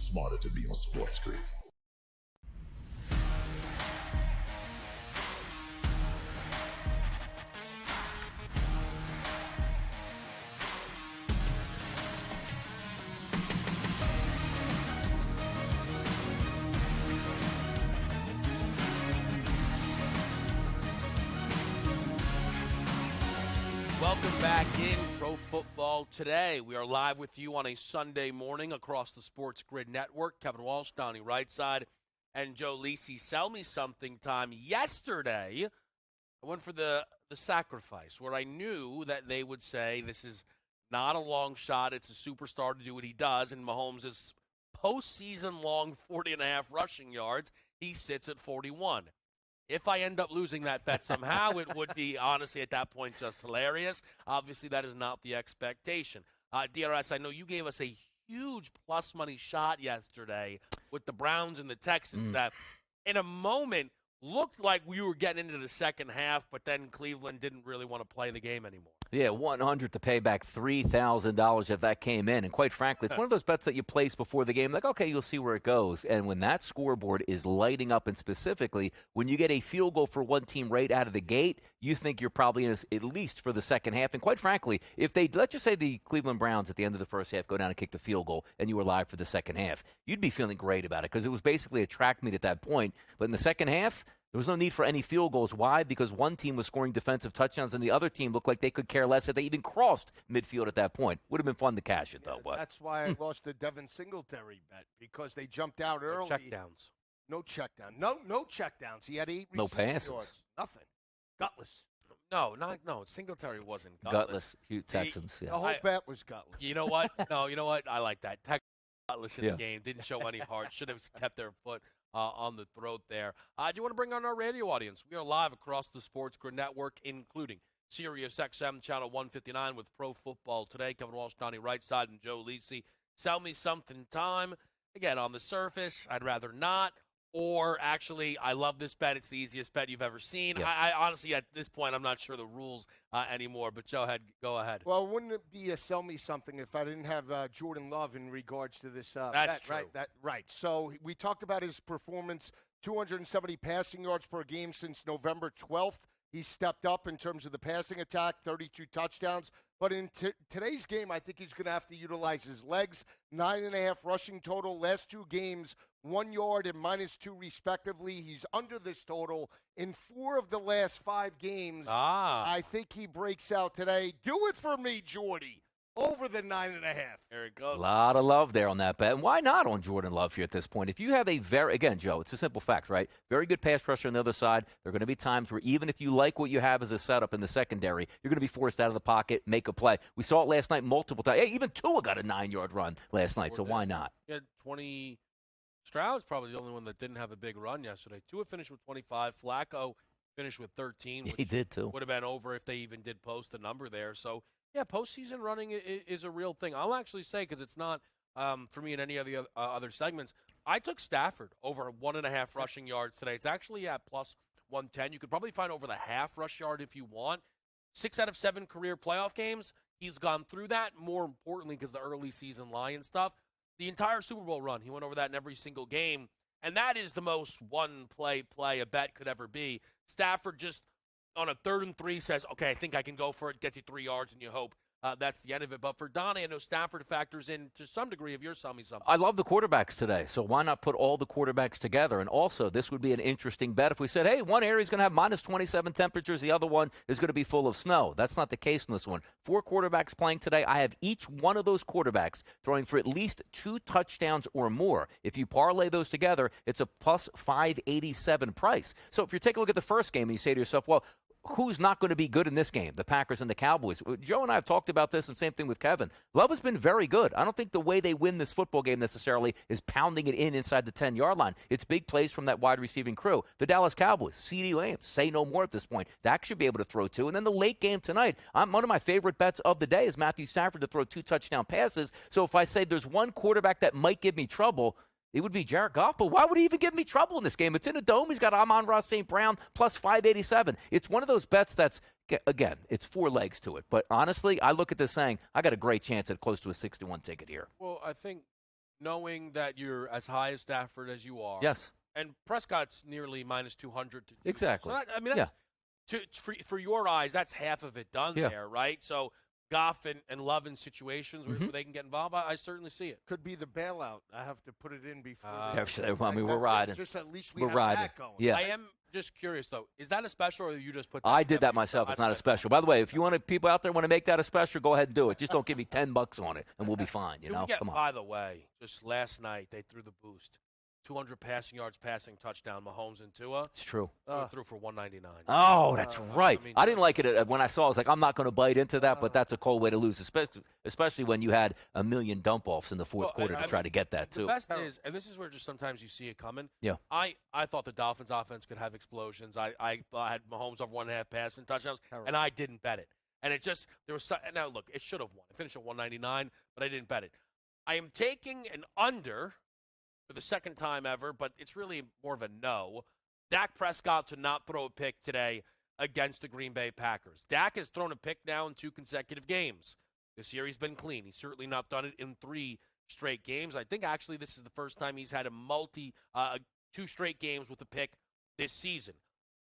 smarter to be on SportsGrid. Welcome back in Pro Football Today. We are live with you on a Sunday morning across the SportsGrid network. Kevin Walsh, Donnie Rightside, and Joe Lisi. Sell me something time. Yesterday, I went for the sacrifice where I knew that they would say this is not a long shot. It's a superstar to do what he does. And Mahomes' postseason long 40.5 rushing yards. He sits at 41. If I end up losing that bet somehow, it would be, honestly, at that point, just hilarious. Obviously, that is not the expectation. DRS, I know you gave us a huge plus money shot yesterday with the Browns and the Texans that, in a moment, looked like we were getting into the second half, but then Cleveland didn't really want to play the game anymore. Yeah, 100 to pay back $3,000 if that came in. And quite frankly, it's one of those bets that you place before the game, like, okay, you'll see where it goes. And when that scoreboard is lighting up, and specifically when you get a field goal for one team right out of the gate, you think you're probably in at least for the second half. And quite frankly, if they, let's just say the Cleveland Browns at the end of the first half go down and kick the field goal and you were live for the second half, you'd be feeling great about it because it was basically a track meet at that point. But in the second half, there was no need for any field goals. Why? Because one team was scoring defensive touchdowns and the other team looked like they could care less if they even crossed midfield at that point. Would have been fun to cash it, though. But that's why I lost the Devin Singletary bet, because they jumped out early. No checkdowns. No checkdown. No checkdowns. He had 8 no receiving passes. yards. Nothing. Gutless. No. Singletary wasn't gutless. Gutless. Texans. The whole bet was gutless. You know what? No, you know what? I like that. Gutless in the game. Didn't show any heart. Should have kept their foot on the throat there. Do you want to bring on our radio audience? We are live across the SportsGrid network, including Sirius XM Channel 159 with Pro Football Today. Kevin Walsh, Donnie Rightside, and Joe Lisi. Sell me something time. Again, on the surface, I'd rather not. Or, actually, I love this bet. It's the easiest bet you've ever seen. Yeah. I honestly, at this point, I'm not sure the rules anymore. But, Joe, go ahead. Well, wouldn't it be a sell me something if I didn't have Jordan Love in regards to this That's bet, true. right? Right. So we talked about his performance, 270 passing yards per game since November 12th. He stepped up in terms of the passing attack, 32 touchdowns. But in today's game, I think he's going to have to utilize his legs. 9.5 rushing total. Last 2 games, 1 yard and -2 respectively. He's under this total in 4 of the last 5 games. I think he breaks out today. Do it for me, Jordy. Over the 9.5. There it goes. A lot of love there on that bet. And why not on Jordan Love here at this point? If you have again, Joe, it's a simple fact, right? Very good pass rusher on the other side. There are going to be times where even if you like what you have as a setup in the secondary, you're going to be forced out of the pocket, make a play. We saw it last night multiple times. Hey, even Tua got a 9-yard run last night, so why not? Yeah, 20. Stroud's probably the only one that didn't have a big run yesterday. Tua finished with 25. Flacco finished with 13. Yeah, he did, too. Would have been over if they even did post a number there. So, yeah, postseason running is a real thing. I'll actually say, because it's not for me in any of the other segments, I took Stafford over 1.5 rushing yards today. It's actually at plus 110. You could probably find over the half rush yard if you want. 6 out of 7 career playoff games, he's gone through that. More importantly, because the early season Lions stuff, the entire Super Bowl run, he went over that in every single game. And that is the most one-play a bet could ever be. Stafford just on a 3rd and 3 says, okay, I think I can go for it, gets you 3 yards, and you hope that's the end of it. But for Donnie, I know Stafford factors in to some degree of your sell me something. I love the quarterbacks today, so why not put all the quarterbacks together? And also, this would be an interesting bet if we said, hey, one area is going to have -27 temperatures, the other one is going to be full of snow. That's not the case in this one. 4 quarterbacks playing today. I have each one of those quarterbacks throwing for at least 2 touchdowns or more. If you parlay those together, it's a plus 587 price. So if you take a look at the first game and you say to yourself, well, who's not going to be good in this game? The Packers and the Cowboys. Joe and I have talked about this, and same thing with Kevin. Love has been very good. I don't think the way they win this football game necessarily is pounding it inside the 10-yard line. It's big plays from that wide receiving crew. The Dallas Cowboys, CeeDee Lamb, say no more at this point. Dak should be able to throw 2. And then the late game tonight, one of my favorite bets of the day is Matthew Stafford to throw 2 touchdown passes. So if I say there's one quarterback that might give me trouble, it would be Jared Goff, but why would he even give me trouble in this game? It's in a dome. He's got Amon-Ra St. Brown plus 587. It's one of those bets that's, again, it's 4 legs to it. But honestly, I look at this saying, I got a great chance at close to a 6-1 ticket here. Well, I think knowing that you're as high as Stafford as you are. Yes. And Prescott's nearly minus 200. Exactly. So that's, for your eyes, that's half of it done there, right? So Goff and Love in situations where they can get involved, I certainly see it. Could be the bailout. I have to put it in before. We're riding. Just at least we're have riding. that going. Yeah. I am just curious, though. Is that a special, or you just put that I did that together myself. yourself? It's not a special. By the way, if you want people out there want to make that a special, go ahead and do it. Just don't give me $10 on it, and we'll be fine. You know, come on. By the way, just last night they threw the boost. 200 passing yards, passing touchdown, Mahomes and Tua. It's true. Threw for 199. Oh, that's right. I didn't like it when I saw it. I was like, I'm not going to bite into that, but that's a cold way to lose, especially when you had a million dump-offs in the fourth quarter to try to get that, too. The best is, and this is where just sometimes you see it coming. Yeah. I thought the Dolphins' offense could have explosions. I had Mahomes over 1.5 passing touchdowns, and I didn't bet it. And it just, now look, it should have won. It finished at 199, but I didn't bet it. I am taking an under for the second time ever, but it's really more of a no. Dak Prescott to not throw a pick today against the Green Bay Packers. Dak has thrown a pick now in 2 consecutive games. This year he's been clean. He's certainly not done it in 3 straight games. I think actually this is the first time he's had a 2 straight games with a pick this season.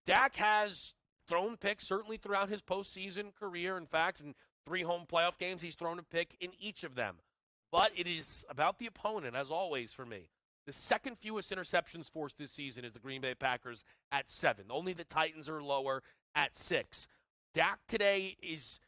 Dak has thrown picks certainly throughout his postseason career. In fact, in 3 home playoff games, he's thrown a pick in each of them. But it is about the opponent, as always, for me. The second fewest interceptions forced this season is the Green Bay Packers at 7. Only the Titans are lower at 6. Dak today is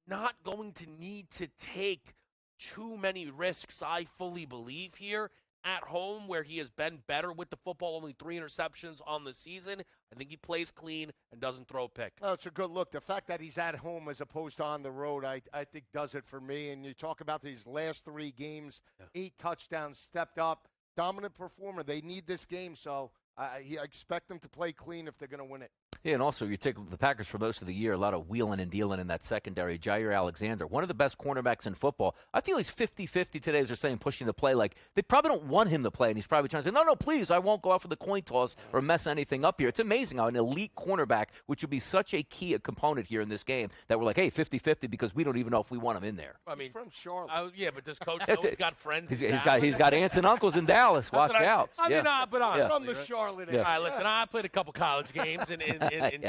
not going to need to take too many risks, I fully believe, here at home, where he has been better with the football, only 3 interceptions on the season. I think he plays clean and doesn't throw a pick. Oh, it's a good look. The fact that he's at home as opposed to on the road, I think does it for me. And you talk about these last 3 games, 8 touchdowns, stepped up. Dominant performer. They need this game, so I expect them to play clean if they're going to win it. Yeah, and also you take the Packers for most of the year, a lot of wheeling and dealing in that secondary. Jair Alexander, one of the best cornerbacks in football. I feel he's 50-50 today, as they're saying, pushing the play. Like, they probably don't want him to play, and he's probably trying to say, no, please, I won't go out for the coin toss or mess anything up here. It's amazing how an elite cornerback, which would be such a key component here in this game, that we're like, hey, 50-50 because we don't even know if we want him in there. I mean, he's from Charlotte. Yeah, but does Coach know he's got friends in He's got aunts and uncles in Dallas. Watch out. I mean, but honestly, from the Charlotte area. All right, listen, I played a couple college games in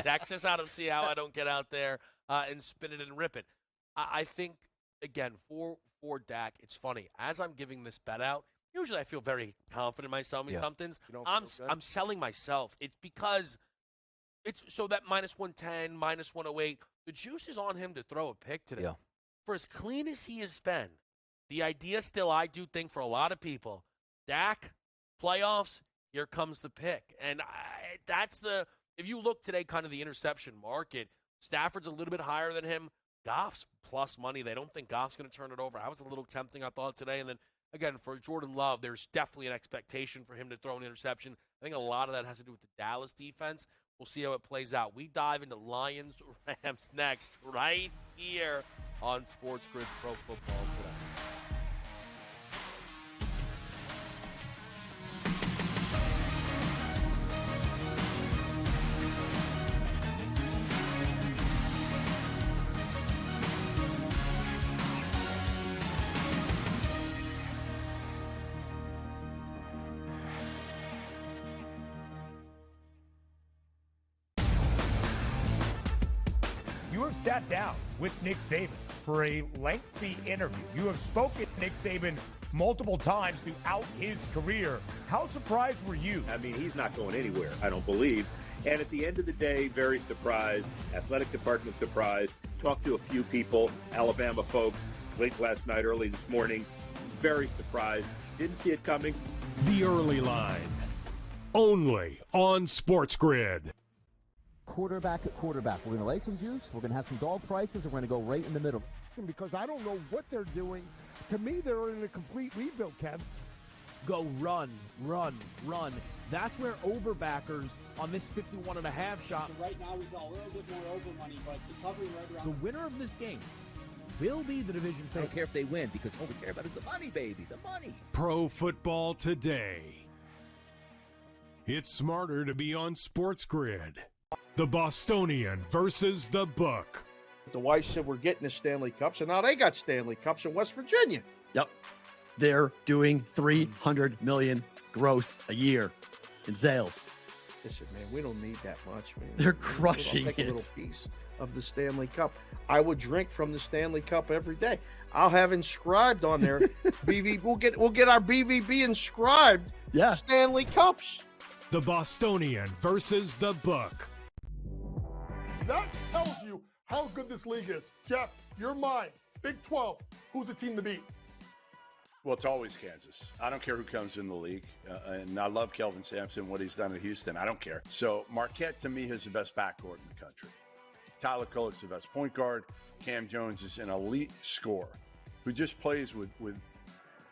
Texas. I don't see how I don't get out there and spin it and rip it. I think, again, for Dak, it's funny. As I'm giving this bet out, usually I feel very confident in myself in somethings. I'm selling myself. It's because it's so that minus 110, minus 108, the juice is on him to throw a pick today. Yeah. For as clean as he has been, the idea still, I do think, for a lot of people, Dak, playoffs, here comes the pick. And if you look today, kind of the interception market, Stafford's a little bit higher than him. Goff's plus money. They don't think Goff's going to turn it over. That was a little tempting, I thought, today. And then, again, for Jordan Love, there's definitely an expectation for him to throw an interception. I think a lot of that has to do with the Dallas defense. We'll see how it plays out. We dive into Lions-Rams next, right here on SportsGrid Pro Football Today. You have sat down with Nick Saban for a lengthy interview. You have spoken to Nick Saban multiple times throughout his career. How surprised were you? I mean, he's not going anywhere, I don't believe. And at the end of the day, very surprised. Athletic department surprised. Talked to a few people, Alabama folks, late last night, early this morning. Very surprised. Didn't see it coming. The Early Line. Only on SportsGrid. Quarterback at quarterback. We're going to lay some juice. We're going to have some dog prices, and we're going to go right in the middle. Because I don't know what they're doing. To me, they're in a complete rebuild, Kev. Go run. That's where overbackers on this 51.5 shot. Right now, he's a little bit more over money, but it's hovering right around. The winner of this game will be the division favorite. I don't care if they win because all we care about is the money, baby, the money. Pro Football Today. It's smarter to be on SportsGrid. The Bostonian versus the Book. The Weiss said we're getting the Stanley Cup, so now they got Stanley Cups in West Virginia. Yep. They're doing $300 million gross a year in sales. Listen, man, we don't need that much. Man. They're crushing I'll take it. a little piece of the Stanley Cup. I would drink from the Stanley Cup every day. I'll have inscribed on there. We'll get our BVB inscribed. Yeah. Stanley Cups. The Bostonian versus the Book. That tells you how good this league is. Jeff, your mind. Big 12. Who's the team to beat? Well, it's always Kansas. I don't care who comes in the league. And I love Kelvin Sampson, what he's done at Houston. I don't care. So Marquette, to me, is the best backcourt in the country. Tyler Kolek's the best point guard. Cam Jones is an elite scorer who just plays with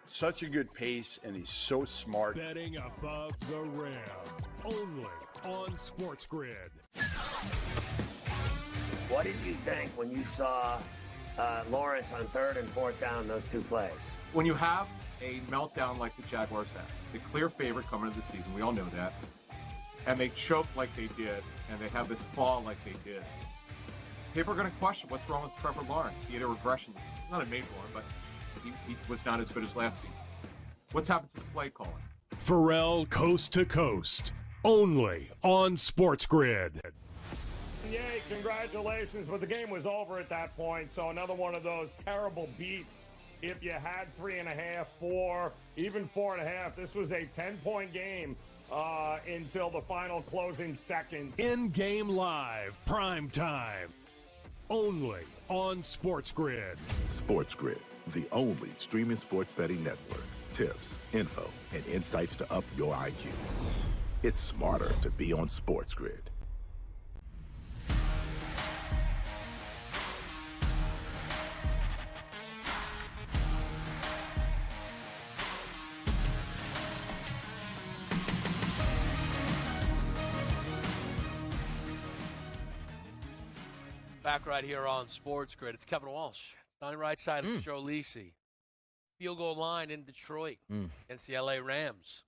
such a good pace, and he's so smart. Betting above the rim. Only on SportsGrid. What did you think when you saw Lawrence on 3rd and 4th down, those two plays? When you have a meltdown like the Jaguars have, the clear favorite coming into the season, we all know that, and they choke like they did, and they have this fall like they did, people are going to question what's wrong with Trevor Lawrence. He had a regression. Not a major one, but he was not as good as last season. What's happened to the play calling? Pharrell Coast to Coast. Only on SportsGrid. Yay, congratulations, but the game was over at that point, so another one of those terrible beats. If you had 3.5, 4, even 4.5, this was a 10-point game until the final closing seconds. In-game live, prime time. Only on SportsGrid. SportsGrid, the only streaming sports betting network. Tips, info, and insights to up your IQ. It's smarter to be on SportsGrid. Back right here on SportsGrid. It's Kevin Walsh. On the right side of Joe Lisi. Field goal line in Detroit against the LA Rams.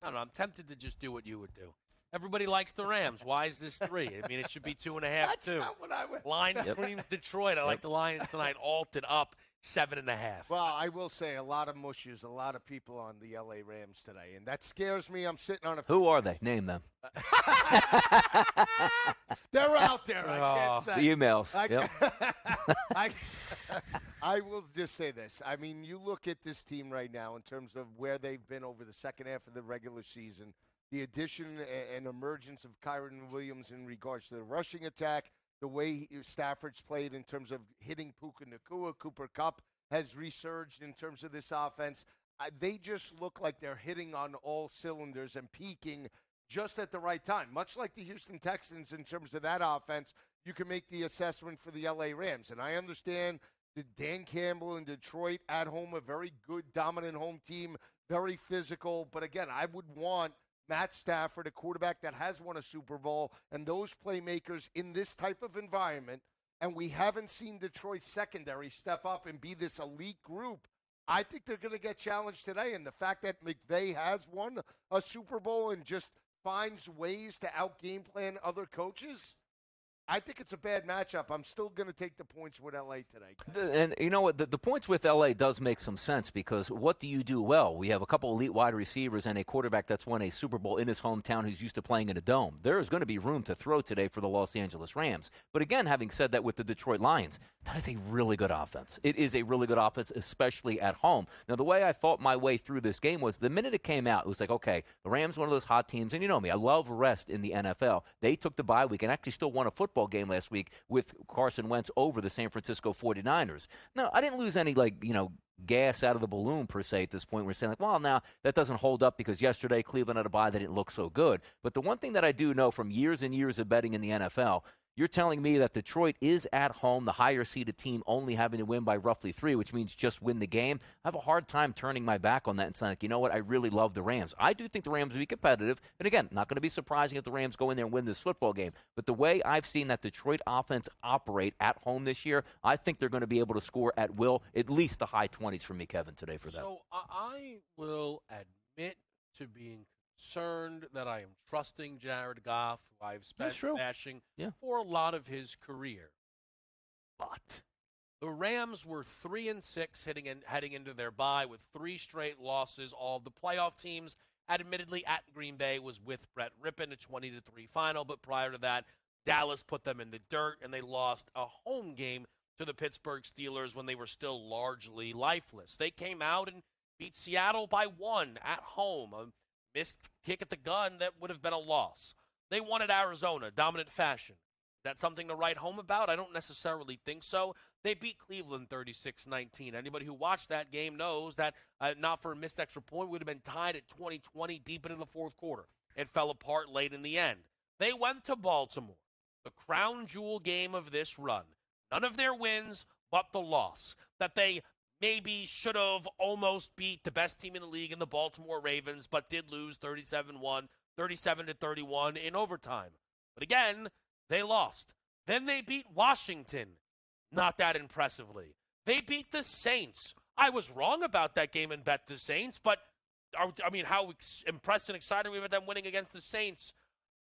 I don't know. I'm tempted to just do what you would do. Everybody likes the Rams. Why is this 3? I mean, it should be 2.5, That's too. not what I would. Line screams Detroit. I like the Lions tonight. Alted up 7.5. Well, I will say a lot of mushes, a lot of people on the LA Rams today, and that scares me. I'm sitting on a. Who are they? Name them. They're out there. I can't say. The emails. I will just say this. I mean, you look at this team right now in terms of where they've been over the second half of the regular season. The addition and emergence of Kyron Williams in regards to the rushing attack, the way Stafford's played in terms of hitting Puka Nacua, Cooper Kupp has resurged in terms of this offense. They just look like they're hitting on all cylinders and peaking just at the right time. Much like the Houston Texans in terms of that offense, you can make the assessment for the LA Rams. And I understand that Dan Campbell in Detroit at home, a very good, dominant home team, very physical. But again, I would want Matt Stafford, a quarterback that has won a Super Bowl, and those playmakers in this type of environment, and we haven't seen Detroit's secondary step up and be this elite group. I think they're going to get challenged today, and the fact that McVay has won a Super Bowl and just finds ways to out-game plan other coaches, I think it's a bad matchup. I'm still going to take the points with L.A. today. And you know what? The points with L.A. does make some sense because what do you do well? We have a couple elite wide receivers and a quarterback that's won a Super Bowl in his hometown who's used to playing in a dome. There is going to be room to throw today for the Los Angeles Rams. But again, having said that with the Detroit Lions, that is a really good offense. It is a really good offense, especially at home. Now, the way I thought my way through this game was the minute it came out, it was like, okay, the Rams, one of those hot teams. And you know me, I love rest in the NFL. They took the bye week and actually still won a football game last week with Carson Wentz over the San Francisco 49ers. Now, I didn't lose any, gas out of the balloon, per se, at this point. We're saying, well, now, that doesn't hold up because yesterday Cleveland had a bye. They didn't look so good. But the one thing that I do know from years and years of betting in the NFL, you're telling me that Detroit is at home, the higher-seeded team only having to win by roughly 3, which means just win the game. I have a hard time turning my back on that and saying, like, you know what, I really love the Rams. I do think the Rams will be competitive. And again, not going to be surprising if the Rams go in there and win this football game. But the way I've seen that Detroit offense operate at home this year, I think they're going to be able to score at will, at least the high 20s for me, Kevin, today for that. So I will admit to being concerned that I am trusting Jared Goff, who I've spent bashing for a lot of his career. But The Rams were 3-6 heading into their bye with 3 straight losses. All of the playoff teams, admittedly at Green Bay, was with Brett Rippon, a 20-3 final. But prior to that, Dallas put them in the dirt, and they lost a home game to the Pittsburgh Steelers when they were still largely lifeless. They came out and beat Seattle by 1 at home, a missed kick at the gun that would have been a loss. They won at Arizona, dominant fashion. Is that something to write home about? I don't necessarily think so. They beat Cleveland 36-19. Anybody who watched that game knows that not for a missed extra point, would have been tied at 20-20 deep into the fourth quarter. It fell apart late in the end. They went to Baltimore, the crown jewel game of this run. None of their wins, but the loss that they maybe should have almost beat the best team in the league in the Baltimore Ravens, but did lose 37-1, 37-31 in overtime. But again, they lost. Then they beat Washington, not that impressively. They beat the Saints. I was wrong about that game and bet the Saints, but how impressed and excited we were about them winning against the Saints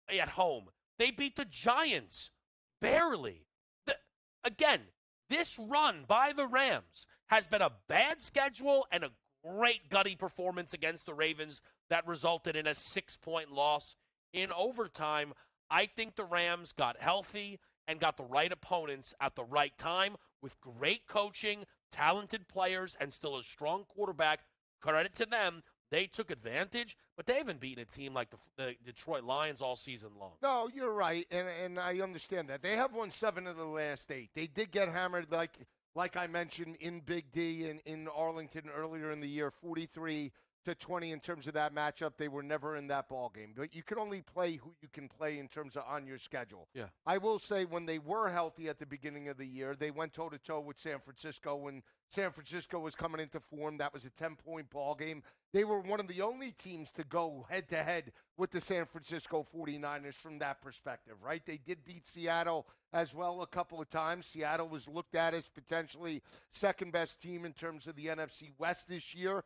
at home. They beat the Giants, barely. Again, this run by the Rams has been a bad schedule and a great gutty performance against the Ravens that resulted in a 6-point loss in overtime. I think the Rams got healthy and got the right opponents at the right time with great coaching, talented players, and still a strong quarterback. Credit to them. They took advantage, but they haven't beaten a team like the Detroit Lions all season long. No, you're right, and I understand that. They have won 7 of the last 8. They did get hammered, like I mentioned, in Big D and in Arlington earlier in the year, 43-20 in terms of that matchup. They were never in that ball game. But you can only play who you can play in terms of on your schedule. Yeah. I will say when they were healthy at the beginning of the year, they went toe-to-toe with San Francisco. When San Francisco was coming into form, that was a 10-point ball game. They were one of the only teams to go head-to-head with the San Francisco 49ers from that perspective, right? They did beat Seattle as well a couple of times. Seattle was looked at as potentially second-best team in terms of the NFC West this year.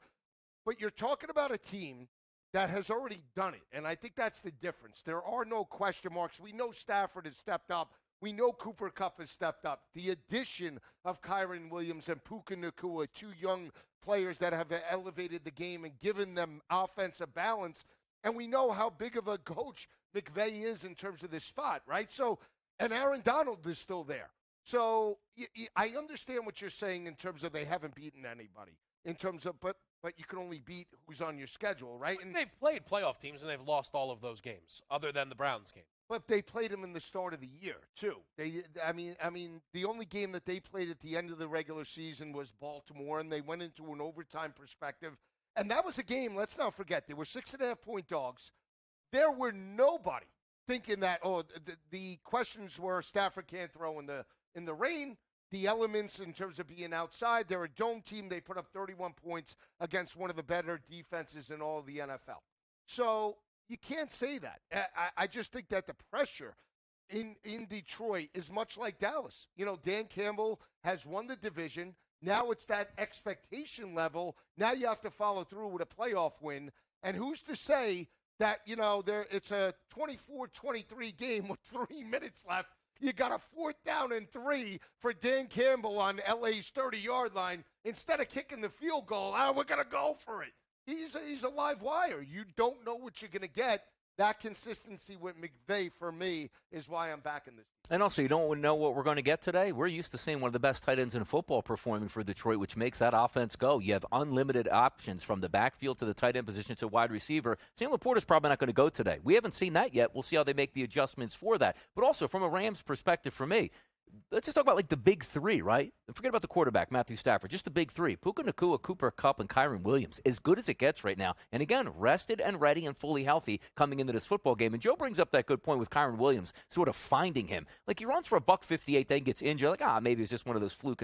But you're talking about a team that has already done it, and I think that's the difference. There are no question marks. We know Stafford has stepped up. We know Cooper Kupp has stepped up. The addition of Kyren Williams and Puka Nacua, 2 young players that have elevated the game and given them offensive balance, and we know how big of a coach McVay is in terms of this spot, right? So, and Aaron Donald is still there. So I understand what you're saying in terms of they haven't beaten anybody. In terms of, but you can only beat who's on your schedule, right? And they've played playoff teams, and they've lost all of those games, other than the Browns game. But they played them in the start of the year too. I mean, the only game that they played at the end of the regular season was Baltimore, and they went into an overtime perspective, and that was a game. Let's not forget they were 6.5-point dogs. There were nobody thinking that. The questions were Stafford can't throw in the rain. The elements in terms of being outside. They're a dome team. They put up 31 points against one of the better defenses in all of the NFL. So you can't say that. I just think that the pressure in Detroit is much like Dallas. You know, Dan Campbell has won the division. Now it's that expectation level. Now you have to follow through with a playoff win. And who's to say that, it's a 24-23 game with 3 minutes left. You got a 4th down and 3 for Dan Campbell on LA's 30-yard line. Instead of kicking the field goal, we're going to go for it. He's a live wire. You don't know what you're going to get. That consistency with McVay, for me, is why I'm back in this. And also, you don't know what we're going to get today? We're used to seeing one of the best tight ends in football performing for Detroit, which makes that offense go. You have unlimited options from the backfield to the tight end position to wide receiver. Sam Laporta's probably not going to go today. We haven't seen that yet. We'll see how they make the adjustments for that. But also, from a Rams perspective for me, let's just talk about like the big 3, right? And forget about the quarterback, Matthew Stafford. Just the big 3. Puka Nacua, Cooper Kupp, and Kyren Williams. As good as it gets right now. And again, rested and ready and fully healthy coming into this football game. And Joe brings up that good point with Kyren Williams sort of finding him. Like he runs for $158, then gets injured. Like, maybe it's just one of those fluke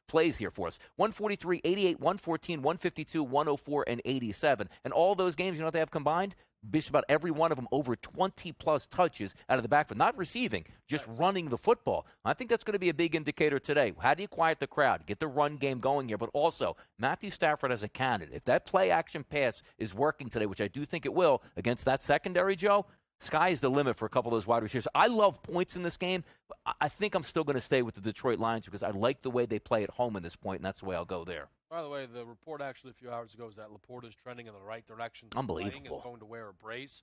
plays here for us. 143, 88, 114, 152, 104, and 87. And all those games, you know what they have combined? Just about every one of them over 20-plus touches out of the backfield. Not receiving, just running the football. I think that's going to be a big indicator today. How do you quiet the crowd? Get the run game going here. But also, Matthew Stafford as a candidate. If that play-action pass is working today, which I do think it will, against that secondary, Joe, sky's the limit for a couple of those wide receivers. I love points in this game, but I think I'm still going to stay with the Detroit Lions because I like the way they play at home at this point, and that's the way I'll go there. By the way, the report actually a few hours ago is that Laporta is trending in the right direction. Unbelievable. Is going to wear a brace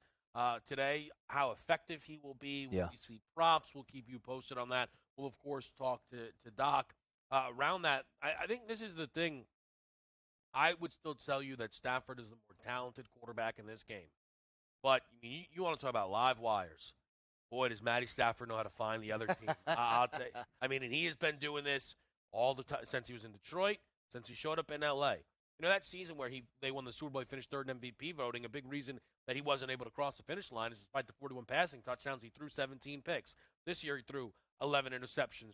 today. How effective he will be, will Yeah. we see props? We'll keep you posted on that. We'll, of course, talk to Doc around that. I think this is the thing. I would still tell you that Stafford is the more talented quarterback in this game. But you want to talk about live wires. Boy, does Matty Stafford know how to find the other team. I'll tell you. I mean, and he has been doing this all the time since he was in Detroit, since he showed up in L.A. You know, that season where they won the Super Bowl, finished third in MVP voting, a big reason that he wasn't able to cross the finish line is despite the 41 passing touchdowns, he threw 17 picks. This year he threw 11 interceptions.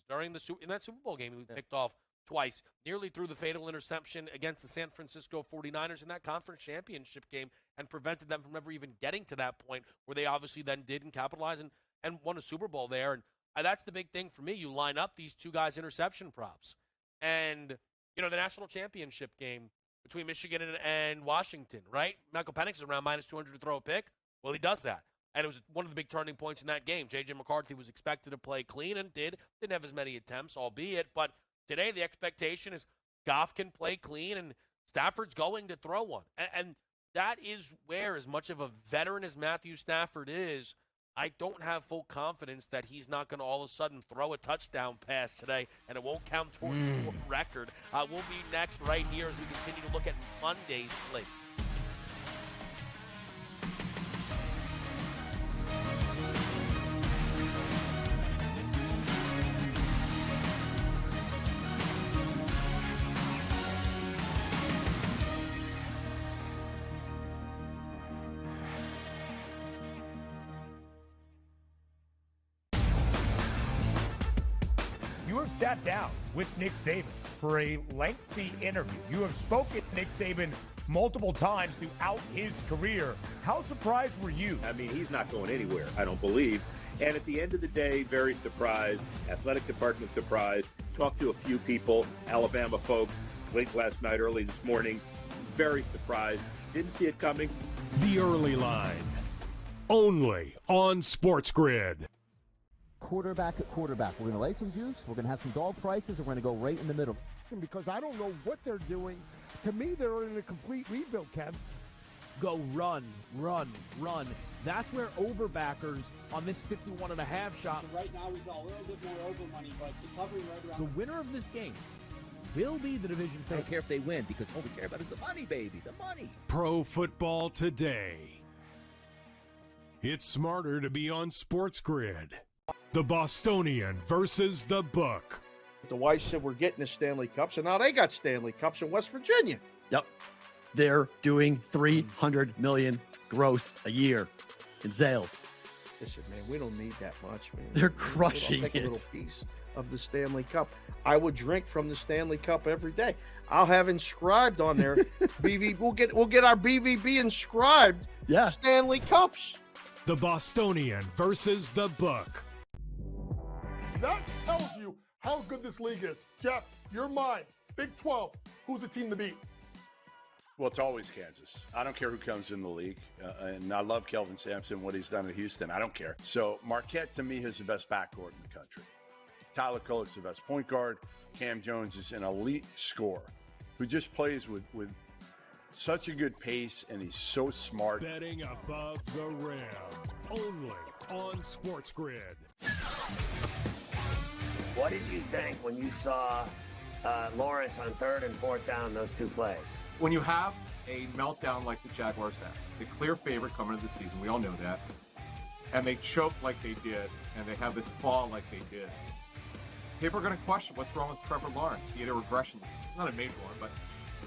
In that Super Bowl game, he picked off twice, nearly threw the fatal interception against the San Francisco 49ers in that conference championship game and prevented them from ever even getting to that point where they obviously then did and capitalized and won a Super Bowl there. And that's the big thing for me. You line up these two guys' interception props. And, you know, the national championship game between Michigan and Washington, right? Michael Penix is around minus 200 to throw a pick. Well, he does that. And it was one of the big turning points in that game. J.J. McCarthy was expected to play clean and didn't have as many attempts, albeit, but today, the expectation is Goff can play clean and Stafford's going to throw one. And that is where, as much of a veteran as Matthew Stafford is, I don't have full confidence that he's not going to all of a sudden throw a touchdown pass today and it won't count towards the record. We'll be next right here as we continue to look at Monday's slate. You have sat down with Nick Saban for a lengthy interview. You have spoken to Nick Saban multiple times throughout his career. How surprised were you? I mean, he's not going anywhere, I don't believe. And at the end of the day, very surprised. Athletic department surprised. Talked to a few people, Alabama folks, late last night, early this morning. Very surprised. Didn't see it coming. The Early Line. Only on SportsGrid. Quarterback at quarterback. We're going to lay some juice. We're going to have some dog prices, and we're going to go right in the middle. Because I don't know what they're doing. To me, they're in a complete rebuild, Kev. Go run, run, run. That's where overbackers on this 51.5 shot. Right now, he's a little bit more over money, but it's hovering right around. The winner of this game will be the division I favorite. don't care if they win because all we care about is the money, baby, the money. Pro Football Today. It's smarter to be on SportsGrid. The Bostonian versus the Book. The wife said we're getting the Stanley Cups, and now they got Stanley Cups in West Virginia. Yep. They're doing $300 million gross a year in sales. Listen, man, we don't need that much, man. They're crushing Take it. a little piece of the Stanley Cup. I would drink from the Stanley Cup every day. I'll have inscribed on there. We'll get our BVB inscribed. Yeah. Stanley Cups. The Bostonian versus the Book. That tells you how good this league is. Jeff, you're mine. Big 12. Who's the team to beat? Well, it's always Kansas. I don't care who comes in the league. And I love Kelvin Sampson, what he's done at Houston. I don't care. So Marquette, to me, is the best backcourt in the country. Tyler Kolek's the best point guard. Cam Jones is an elite scorer who just plays with such a good pace, and he's so smart. Betting above the rim. Only on SportsGrid. What did you think when you saw Lawrence on 3rd and 4th down, those two plays? When you have a meltdown like the Jaguars had, the clear favorite coming into the season, we all know that, and they choke like they did, and they have this fall like they did, people are going to question what's wrong with Trevor Lawrence. He had a regression. Not a major one, but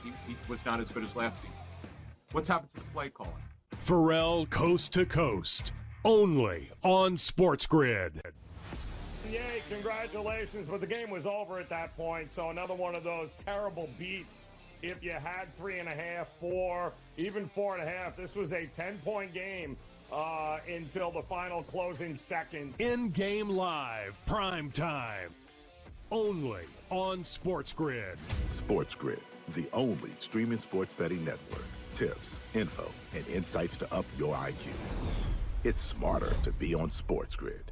he was not as good as last season. What's happened to the play calling? Pharrell Coast to Coast. Only on SportsGrid. Yay, congratulations, but the game was over at that point, so another one of those terrible beats. If you had 3.5, 4, even 4.5, this was a 10-point game until the final closing seconds. In-game live, prime time. Only on SportsGrid. SportsGrid, the only streaming sports betting network. Tips, info, and insights to up your IQ. It's smarter to be on SportsGrid.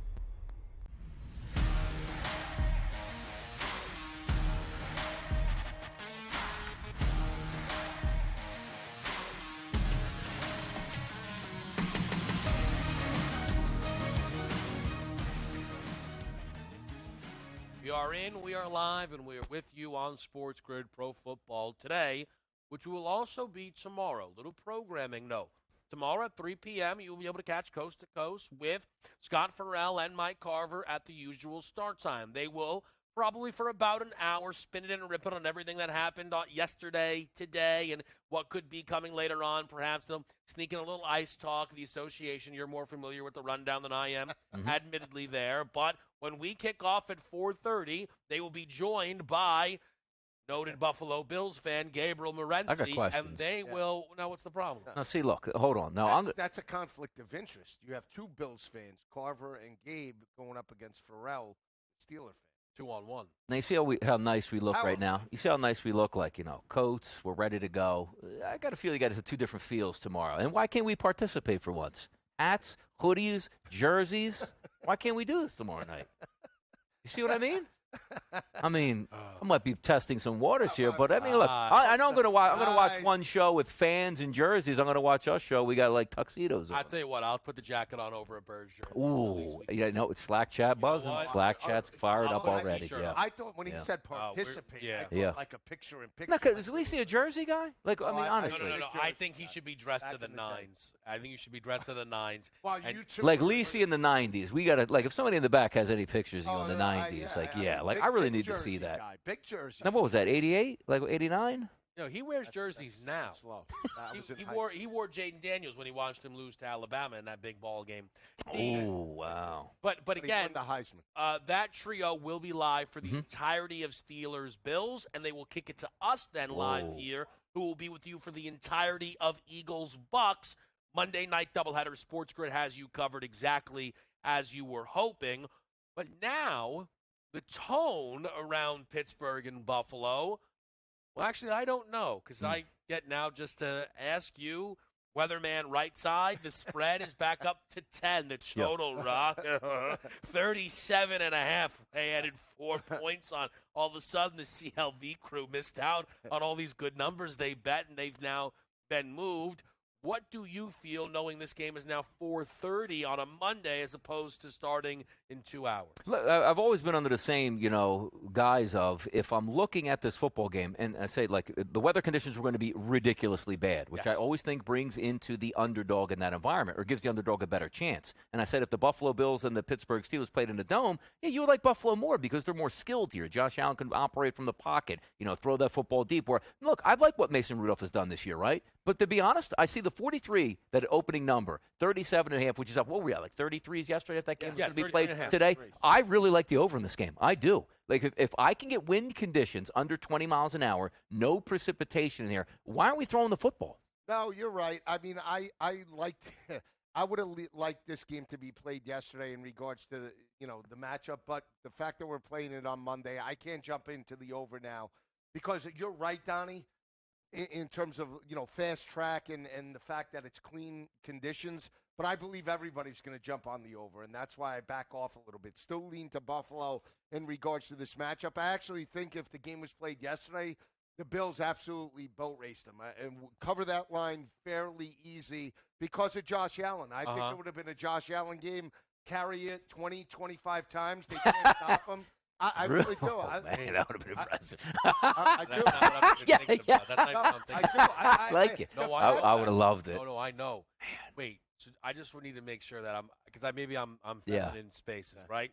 We are in, we are live, and we are with you on SportsGrid Pro Football today, which will also be tomorrow. Little programming note. Tomorrow at 3 p.m., you'll be able to catch Coast to Coast with Scott Farrell and Mike Carver at the usual start time. They will probably for about an hour spin it and rip it on everything that happened yesterday, today, and what could be coming later on. Perhaps they'll sneak in a little ice talk. The association, you're more familiar with the rundown than I am, admittedly there. But when we kick off at 4:30, they will be joined by noted Buffalo Bills fan Gabriel Morency. I got questions. And they will – now, what's the problem? Now, see, look, hold on. Now, That's a conflict of interest. You have two Bills fans, Carver and Gabe, going up against Farrell, Steeler fan. 2-on-1. Now, you see how nice we look right now? You see how nice we look, like, coats, we're ready to go. I got a feel you got two different feels tomorrow. And why can't we participate for once? Hats, hoodies, jerseys. Why can't we do this tomorrow night? You see what I mean? I mean, I might be testing some waters here, but I mean, look, I know I'm going to watch one show with fans and jerseys. I'm going to watch our show. We got like tuxedos on. I'll tell you what, I'll put the jacket on over a Birds jersey. Ooh, it's Slack chat buzzing. Slack chat's fired up already. Yeah. I thought when he said participate, I thought like a picture in picture. No, because is Lisi a jersey guy? Like, I mean, honestly. No. I think he should be dressed to the nines. I think you should be dressed to the nines. Well, you two like Lisi in the 90s. We got to, like, if somebody in the back has any pictures of you in the 90s, like, I really need to see that. Big jersey. Now, what was that, 88? Like, 89? No, he wears jerseys now. He wore Jaden Daniels when he watched him lose to Alabama in that big ball game. Oh, wow. But again, the Heisman. That trio will be live for the entirety of Steelers Bills, and they will kick it to us then live here, who will be with you for the entirety of Eagles Bucks. Monday night doubleheader. SportsGrid has you covered exactly as you were hoping. But now, the tone around Pittsburgh and Buffalo, well, actually, I don't know, because I get now just to ask you, weatherman right side, the spread is back up to 10. The total, Rock, 37.5. They added 4 points on. All of a sudden, the CLV crew missed out on all these good numbers they bet, and they've now been moved. What do you feel knowing this game is now 4:30 on a Monday as opposed to starting in 2 hours? Look, I've always been under the same, guise of if I'm looking at this football game and I say, like, the weather conditions were going to be ridiculously bad, which I always think brings into the underdog in that environment or gives the underdog a better chance. And I said if the Buffalo Bills and the Pittsburgh Steelers played in the Dome, you would like Buffalo more because they're more skilled here. Josh Allen can operate from the pocket, throw that football deep. Where, look, I've liked what Mason Rudolph has done this year, right? But to be honest, I see the 43, that opening number, 37.5, which is up, what were we at, like 33s yesterday if that game was going to be played today? I really like the over in this game. I do. Like, if I can get wind conditions under 20 miles an hour, no precipitation in here, why aren't we throwing the football? No, you're right. I mean, I would have liked this game to be played yesterday in regards to, the matchup, but the fact that we're playing it on Monday, I can't jump into the over now because you're right, Donnie. In terms of, fast track and the fact that it's clean conditions. But I believe everybody's going to jump on the over, and that's why I back off a little bit. Still lean to Buffalo in regards to this matchup. I actually think if the game was played yesterday, the Bills absolutely boat raced them and cover that line fairly easy because of Josh Allen. I think it would have been a Josh Allen game. Carry it 20, 25 times. They can't stop him. I really do. Oh, man, that would have been impressive. I do. I like it. No, I would have loved it. No, I know. Man. Wait, I just would need to make sure that because maybe I'm feminine spaces, right?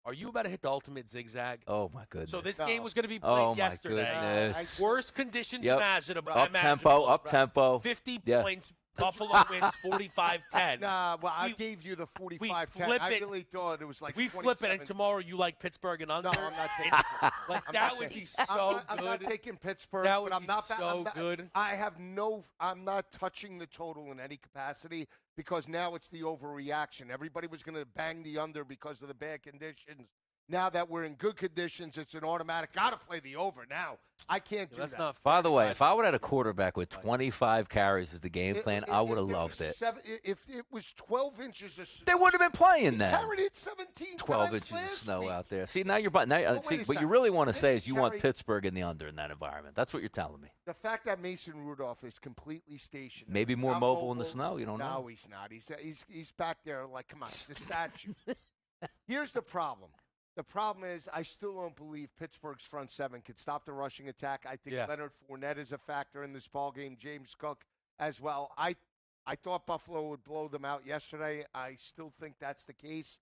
Are you about to hit the ultimate zigzag? Oh, my goodness. So this game was going to be played yesterday. Goodness. Worst conditions imaginable. Up tempo. 50 points. Buffalo wins 45-10. Nah, well, I gave you the 45-10. I really thought it was like we flip it, and tomorrow you like Pittsburgh and under? No, I'm not taking Pittsburgh. Like, that would be so good. I'm not taking Pittsburgh. That would but I'm be not, so good. I'm not touching the total in any capacity because now it's the overreaction. Everybody was going to bang the under because of the bad conditions Now that we're in good conditions, it's an automatic. Got to play the over now. I can't do that. By the way, if I would have had a quarterback with 25 carries as the game plan, I would have loved it. If it was 12 inches of snow, They wouldn't have been playing he then. carried it 17 12 times inches of last snow week. out there. See, now you're what you really want to say is you want Pittsburgh in the under in that environment. That's what you're telling me. The fact that Mason Rudolph is completely stationary. Maybe more not mobile in the snow. You don't know. No, he's not. He's back there like, come on, it's a statue. Here's the problem. The problem is I still don't believe Pittsburgh's front seven could stop the rushing attack. I think Leonard Fournette is a factor in this ballgame. James Cook as well. I thought Buffalo would blow them out yesterday. I still think that's the case.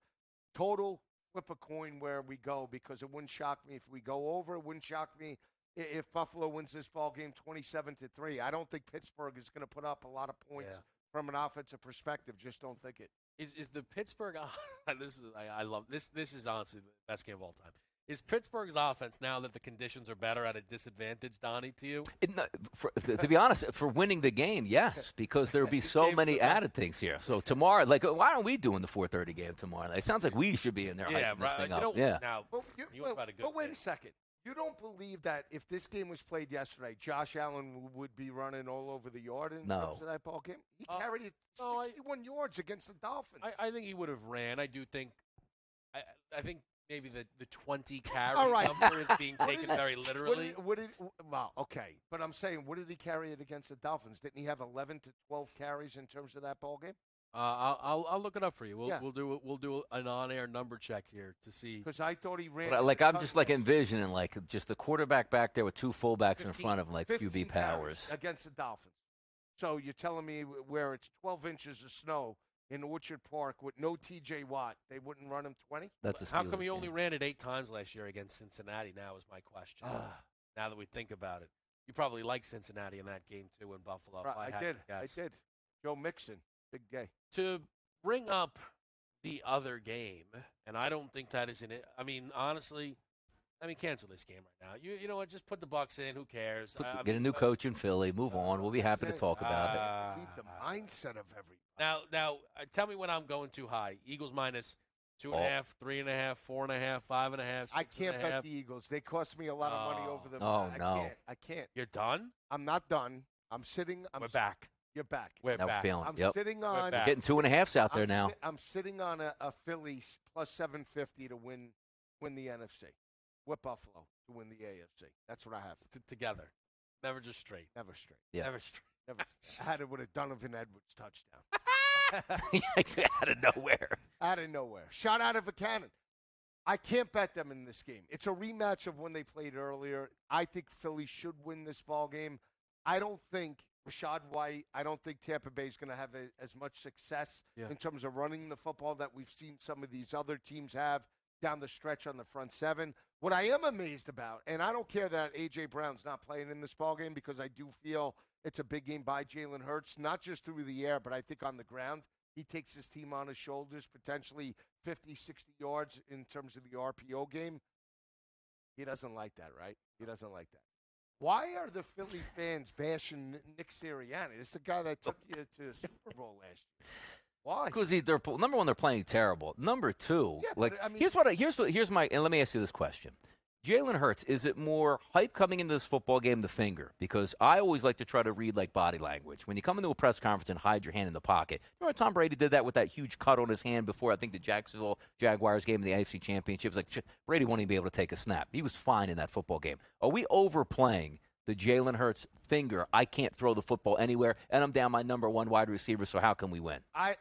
Total, flip a coin where we go, because it wouldn't shock me if we go over. It wouldn't shock me if Buffalo wins this ballgame 27-3. I don't think Pittsburgh is going to put up a lot of points from an offensive perspective. Just don't think it. Is the Pittsburgh? I love this. This is honestly the best game of all time. Is Pittsburgh's offense, now that the conditions are better, at a disadvantage, Donnie, to you? To be honest, for winning the game, yes, because there would be so many added things here. So tomorrow, why aren't we doing the 4:30 game tomorrow? It sounds like we should be in there hyping this thing up. Now, but wait a second. You don't believe that if this game was played yesterday, Josh Allen would be running all over the yard in terms of that ball game? He carried it 61 yards against the Dolphins. I think he would have ran. I do think I think maybe the 20 carry number is being taken very literally. Well, okay. But I'm saying, what did he carry it against the Dolphins? Didn't he have 11 to 12 carries in terms of that ball game? I'll look it up for you. We'll do an on-air number check here to see. Because I thought he ran. But I'm just envisioning just the quarterback back there with two fullbacks in front of him, QB powers against the Dolphins. So you're telling me where it's 12 inches of snow in Orchard Park with no T.J. Watt, they wouldn't run him 20? How come he only ran it 8 times last year against Cincinnati? Now is my question. Now that we think about it, you probably like Cincinnati in that game too in Buffalo. I did. Joe Mixon. Big day. To bring up the other game, and I don't think that is in it. I mean, honestly, cancel this game right now. You know what? Just put the Bucs in. Who cares? Get a new coach in Philly. Move on. We'll be happy to talk about it. Leave the mindset of everybody. Now, tell me when I'm going too high. Eagles minus 2.5, 3.5, 4.5, 5.5. I can't bet the Eagles. They cost me a lot of money over the. I can't. You're done? I'm not done. I'm sitting. We're back. You're back. We're back. Feeling. I'm sitting on. We're getting 2.5s out there now. I'm sitting on a Phillies plus 750 to win the NFC. With Buffalo to win the AFC. That's what I have. Together. Never just straight. Never straight. Yeah. Never straight. Never. I had it with a Donovan Edwards touchdown. Out of nowhere. Out of nowhere. Shot out of a cannon. I can't bet them in this game. It's a rematch of when they played earlier. I think Philly should win this ball game. I don't think Rashad White, I don't think Tampa Bay is going to have as much success in terms of running the football that we've seen some of these other teams have down the stretch on the front seven. What I am amazed about, and I don't care that A.J. Brown's not playing in this ballgame because I do feel it's a big game by Jalen Hurts, not just through the air, but I think on the ground. He takes his team on his shoulders, potentially 50, 60 yards in terms of the RPO game. He doesn't like that, right? He doesn't like that. Why are the Philly fans bashing Nick Sirianni? This is the guy that took you to the Super Bowl last year. Why? Because they're number one, they're playing terrible. Number two, here's my. And let me ask you this question: Jalen Hurts, is it more hype coming into this football game, the finger? Because I always like to try to read body language. When you come into a press conference and hide your hand in the pocket, remember Tom Brady did that with that huge cut on his hand before I think the Jacksonville Jaguars game in the AFC Championship. It was like Brady won't even be able to take a snap. He was fine in that football game. Are we overplaying the Jalen Hurts finger? I can't throw the football anywhere, and I'm down my number one wide receiver, so how can we win?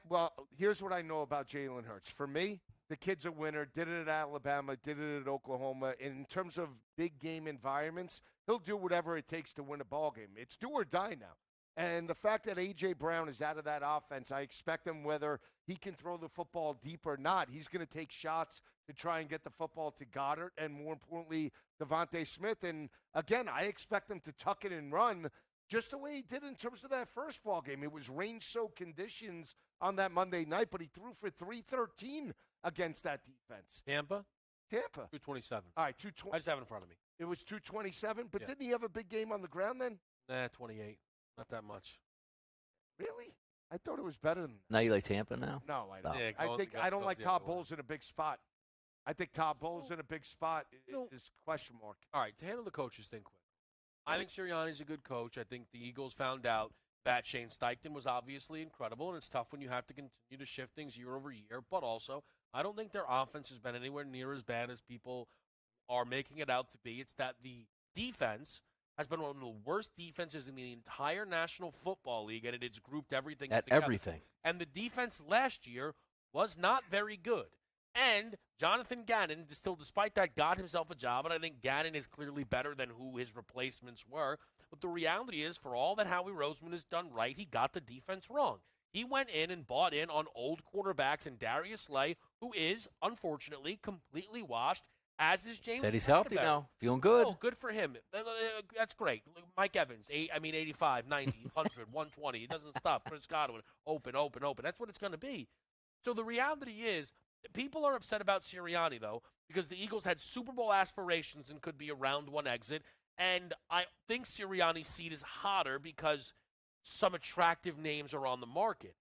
Well, here's what I know about Jalen Hurts. For me, the kid's a winner, did it at Alabama, did it at Oklahoma. In terms of big game environments, he'll do whatever it takes to win a ball game. It's do or die now. And the fact that A.J. Brown is out of that offense, I expect him, whether he can throw the football deep or not, he's going to take shots to try and get the football to Goddard and, more importantly, Devontae Smith. And, again, I expect him to tuck it and run just the way he did in terms of that first ball game. It was rain-soaked conditions on that Monday night, but he threw for 313 against that defense. Tampa? 227. All right, 220. I just have it in front of me. It was 227, but didn't he have a big game on the ground then? 28. Not that much. Really? I thought it was better than that. Now you like Tampa now? No, I don't. Yeah, I don't like Todd Bowles in a big spot. I think Todd Bowles in a big spot is question mark. All right, to handle the coaches thing quick. I think Sirianni's a good coach. I think the Eagles found out that Shane Steichen was obviously incredible, and it's tough when you have to continue to shift things year over year. But also, I don't think their offense has been anywhere near as bad as people are making it out to be. It's that the defense has been one of the worst defenses in the entire National Football League, and it's grouped everything together. Everything. And the defense last year was not very good. And Jonathan Gannon, still despite that, got himself a job, and I think Gannon is clearly better than who his replacements were. But the reality is, for all that Howie Roseman has done right, he got the defense wrong. He went in and bought in on old quarterbacks and Darius Slay, who is, unfortunately, completely washed, as is James Said he's healthy now, feeling good. Oh, good for him. That's great. Mike Evans, 85, 90, 100, 120. He doesn't stop. Chris Godwin, open. That's what it's going to be. So the reality is, people are upset about Sirianni, though, because the Eagles had Super Bowl aspirations and could be a round one exit. And I think Sirianni's seat is hotter because some attractive names are on the market.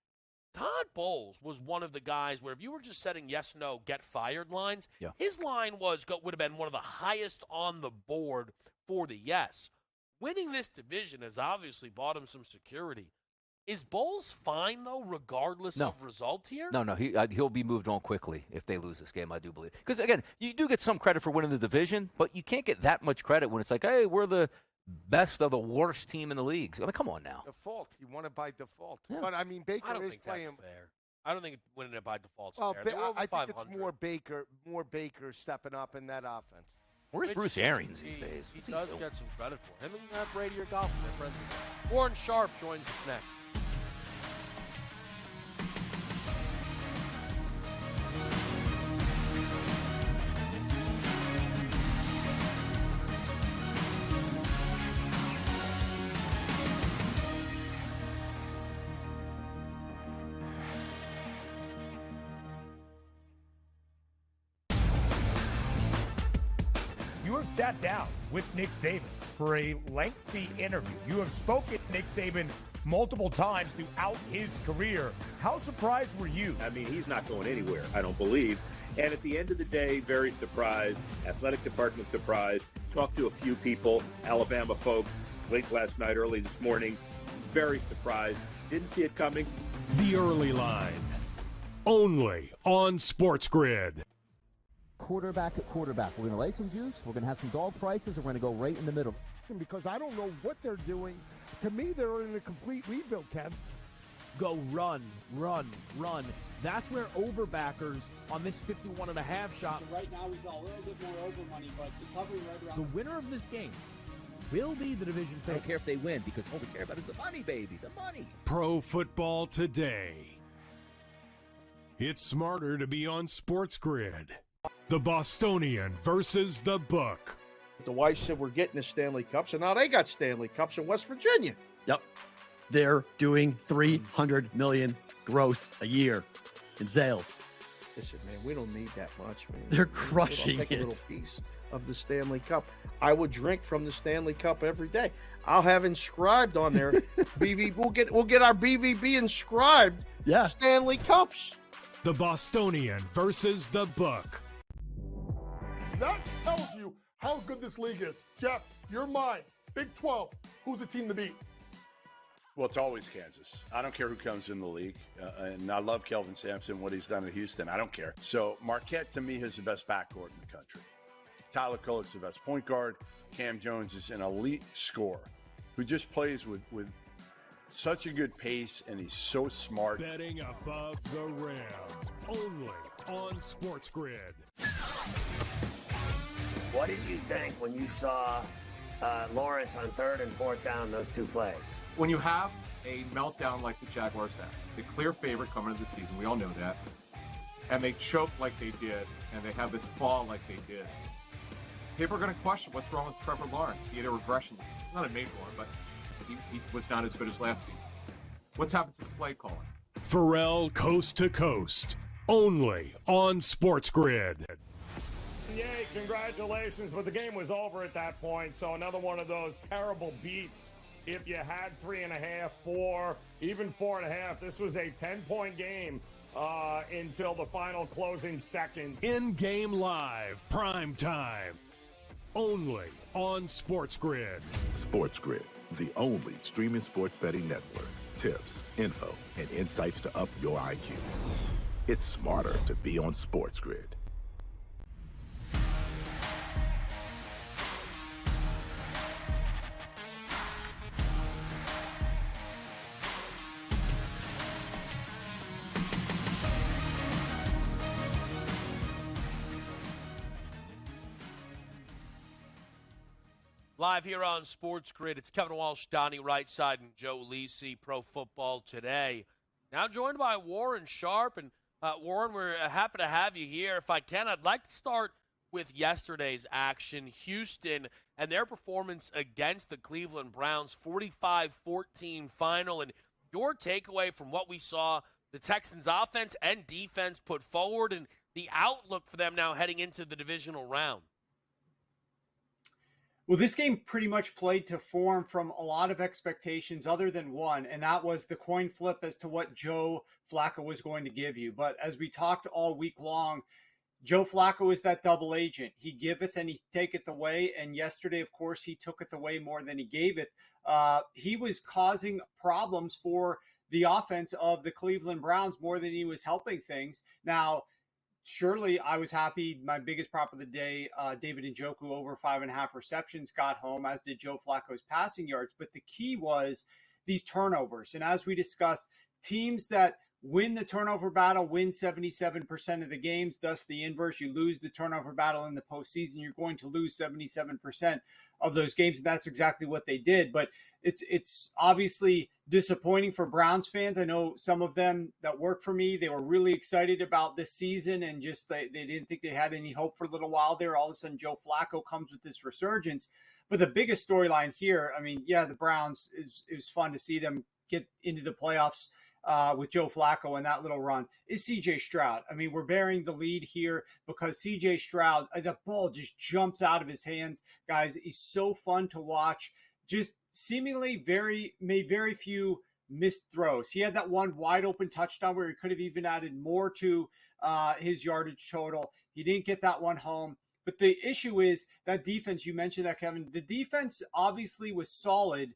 Todd Bowles was one of the guys where if you were just setting yes, no, get fired lines, his line would have been one of the highest on the board for the yes. Winning this division has obviously bought him some security. Is Bowles fine, though, regardless of result here? No, he'll be moved on quickly if they lose this game, I do believe. Because, again, you do get some credit for winning the division, but you can't get that much credit when it's like, hey, we're the best of the worst team in the league. I mean, come on now. Default. You won it by default. Yeah. But, I mean, Baker is playing. That's fair. I don't think winning it by default's fair. I think 500. it's more Baker stepping up in that offense. Where's Bruce Arians these days? He does get some credit for him. And Brady or Goff are friends. Warren Sharp joins us next. You have sat down with Nick Saban for a lengthy interview. You have spoken to Nick Saban multiple times throughout his career. How surprised were you? I mean, he's not going anywhere, I don't believe. And at the end of the day, very surprised. Athletic department surprised. Talked to a few people, Alabama folks, late last night, early this morning. Very surprised. Didn't see it coming. The Early Line. Only on SportsGrid. Quarterback at quarterback. We're going to lay some juice. We're going to have some dog prices, and we're going to go right in the middle. Because I don't know what they're doing. To me, they're in a complete rebuild, Kev. Go run. That's where overbackers on this 51.5 shot. So right now, he's a little bit more over money, but it's hovering right around. The winner of this game will be the division favorite. I don't care if they win, because all we care about is the money, baby. The money. Pro Football Today. It's smarter to be on SportsGrid. The Bostonian versus the Book. The wife said we're getting the Stanley Cups, and now they got Stanley Cups in West Virginia. Yep. They're doing $300 million gross a year in sales. Listen, man, we don't need that much, man. They're crushing I'll take it. a little piece of the Stanley Cup. I would drink from the Stanley Cup every day. I'll have inscribed on there. We'll get our BVB inscribed. Yeah. Stanley Cups. The Bostonian versus the Book. That tells you how good this league is. Jeff, your mind. Big 12. Who's the team to beat? Well, it's always Kansas. I don't care who comes in the league. And I love Kelvin Sampson, what he's done at Houston. I don't care. So Marquette, to me, is the best backcourt in the country. Tyler Kolek's the best point guard. Cam Jones is an elite scorer who just plays with such a good pace, and he's so smart. Betting above the rim. Only on SportsGrid. What did you think when you saw Lawrence on 3rd and 4th down, those two plays? When you have a meltdown like the Jaguars had, the clear favorite coming into the season, we all know that, and they choke like they did, and they have this fall like they did, people are going to question what's wrong with Trevor Lawrence. He had a regression. Not a major one, but he was not as good as last season. What's happened to the play calling? Pharrell Coast to Coast. Only on SportsGrid. Yay, congratulations, but the game was over at that point, so another one of those terrible beats. If you had 3.5, 4, even 4.5, this was a 10-point game until the final closing seconds. In-game live, prime time. Only on SportsGrid. SportsGrid, the only streaming sports betting network. Tips, info, and insights to up your IQ. It's smarter to be on SportsGrid. Live here on Sports Grid, it's Kevin Walsh, Donnie Rightside, and Joe Lisi, Pro Football Today. Now joined by Warren Sharp. And Warren, we're happy to have you here. If I can, I'd like to start with yesterday's action. Houston and their performance against the Cleveland Browns, 45-14 final. And your takeaway from what we saw the Texans' offense and defense put forward and the outlook for them now heading into the divisional round. Well, this game pretty much played to form from a lot of expectations other than one, and that was the coin flip as to what Joe Flacco was going to give you. But as we talked all week long, Joe Flacco is that double agent. He giveth and he taketh away, and yesterday, of course, he tooketh away more than he gaveth. He was causing problems for the offense of the Cleveland Browns more than he was helping things. Now, surely I was happy. My biggest prop of the day, David Njoku, over 5.5 receptions, got home, as did Joe Flacco's passing yards. But the key was these turnovers. And as we discussed, teams that win the turnover battle win 77% of the games. Thus, the inverse, you lose the turnover battle in the postseason, you're going to lose 77% of those games. And that's exactly what they did. But it's obviously disappointing for Browns fans. I know some of them that work for me, they were really excited about this season and just they didn't think they had any hope for a little while there. All of a sudden, Joe Flacco comes with this resurgence. But the biggest storyline here, I mean, yeah, the Browns, it was fun to see them get into the playoffs with Joe Flacco and that little run, is C.J. Stroud. I mean, we're bearing the lead here because C.J. Stroud, the ball just jumps out of his hands. Guys, he's so fun to watch. Just seemingly made very few missed throws. He had that one wide open touchdown where he could have even added more to his yardage total. He didn't get that one home. But the issue is that defense, you mentioned that, Kevin, the defense obviously was solid,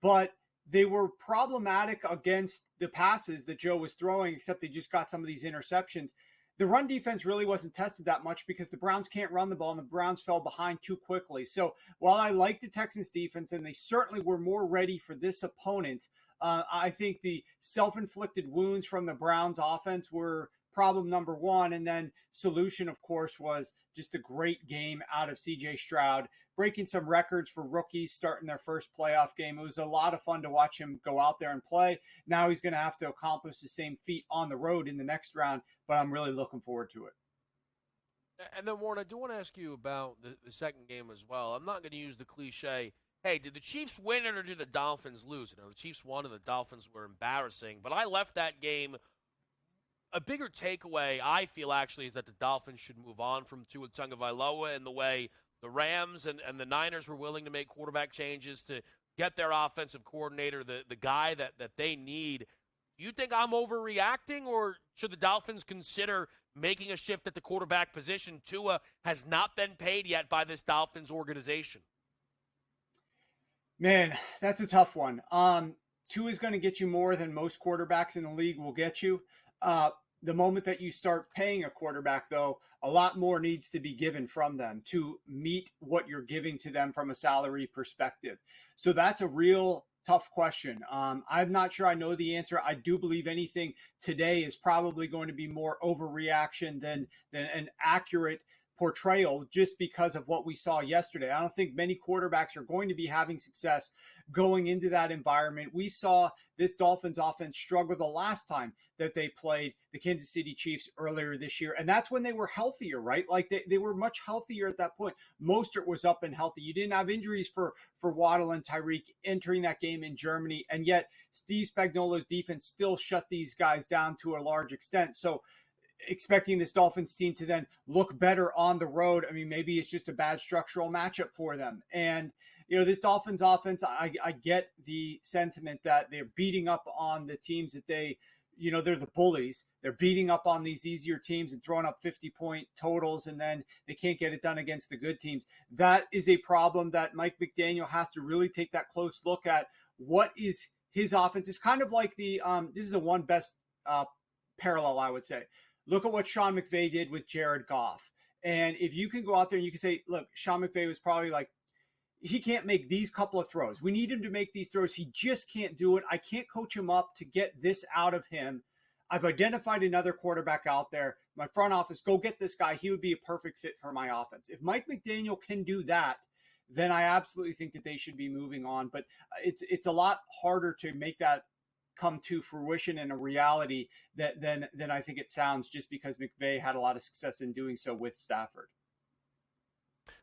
but they were problematic against the passes that Joe was throwing, except they just got some of these interceptions. The run defense really wasn't tested that much because the Browns can't run the ball and the Browns fell behind too quickly. So while I like the Texans defense and they certainly were more ready for this opponent, I think the self-inflicted wounds from the Browns offense were problem number one. And then solution, of course, was just a great game out of C.J. Stroud, breaking some records for rookies starting their first playoff game. It was a lot of fun to watch him go out there and play. Now he's going to have to accomplish the same feat on the road in the next round, but I'm really looking forward to it. And then, Warren, I do want to ask you about the second game as well. I'm not going to use the cliche, hey, did the Chiefs win it or did the Dolphins lose it? The Chiefs won and the Dolphins were embarrassing, but I left that game. A bigger takeaway, I feel, actually, is that the Dolphins should move on from Tua Tagovailoa in the way the Rams and the Niners were willing to make quarterback changes to get their offensive coordinator, the guy that they need. Do you think I'm overreacting, or should the Dolphins consider making a shift at the quarterback position? Tua has not been paid yet by this Dolphins organization. Man, that's a tough one. Tua is going to get you more than most quarterbacks in the league will get you. The moment that you start paying a quarterback, though, a lot more needs to be given from them to meet what you're giving to them from a salary perspective. So that's a real tough question. I'm not sure I know the answer. I do believe anything today is probably going to be more overreaction than an accurate portrayal just because of what we saw yesterday. I don't think many quarterbacks are going to be having success going into that environment. We saw this Dolphins offense struggle the last time that they played the Kansas City Chiefs earlier this year. And that's when they were healthier, right? Like they were much healthier at that point. Mostert was up and healthy. You didn't have injuries for Waddle and Tyreek entering that game in Germany. And yet Steve Spagnuolo's defense still shut these guys down to a large extent. So expecting this Dolphins team to then look better on the road, I mean, maybe it's just a bad structural matchup for them. And, this Dolphins offense, I get the sentiment that they're beating up on the teams that they they're the bullies. They're beating up on these easier teams and throwing up 50-point totals, and then they can't get it done against the good teams. That is a problem that Mike McDaniel has to really take that close look at. What is his offense? It's kind of like this is a one best parallel, I would say. Look at what Sean McVay did with Jared Goff. And if you can go out there and you can say, look, Sean McVay was probably like, he can't make these couple of throws. We need him to make these throws. He just can't do it. I can't coach him up to get this out of him. I've identified another quarterback out there. My front office, go get this guy. He would be a perfect fit for my offense. If Mike McDaniel can do that, then I absolutely think that they should be moving on. But it's a lot harder to make that come to fruition in a reality than I think it sounds, just because McVay had a lot of success in doing so with Stafford.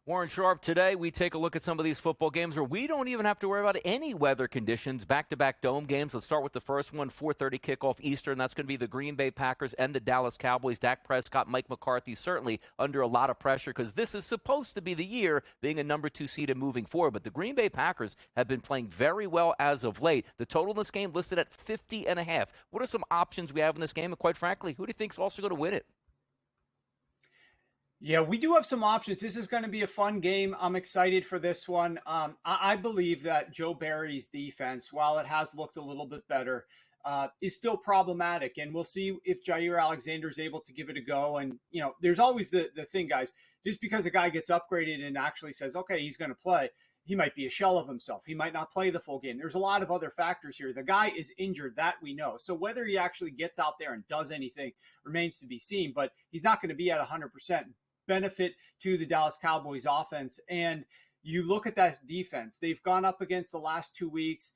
Warren Sharp, today we take a look at some of these football games where we don't even have to worry about any weather conditions. Back-to-back dome games. Let's start with the first one, 4:30 kickoff Eastern. That's going to be the Green Bay Packers and the Dallas Cowboys. Dak Prescott, Mike McCarthy certainly under a lot of pressure because this is supposed to be the year being a number 2 seed and moving forward. But the Green Bay Packers have been playing very well as of late. The total in this game listed at 50.5. What are some options we have in this game? And quite frankly, who do you think is also going to win it? Yeah, we do have some options. This is going to be a fun game. I'm excited for this one. I believe that Joe Barry's defense, while it has looked a little bit better, is still problematic. And we'll see if Jair Alexander is able to give it a go. And, there's always the thing, guys, just because a guy gets upgraded and actually says, okay, he's going to play, he might be a shell of himself. He might not play the full game. There's a lot of other factors here. The guy is injured, that we know. So whether he actually gets out there and does anything remains to be seen, but he's not going to be at 100%. Benefit to the Dallas Cowboys offense. And you look at that defense, they've gone up against the last 2 weeks,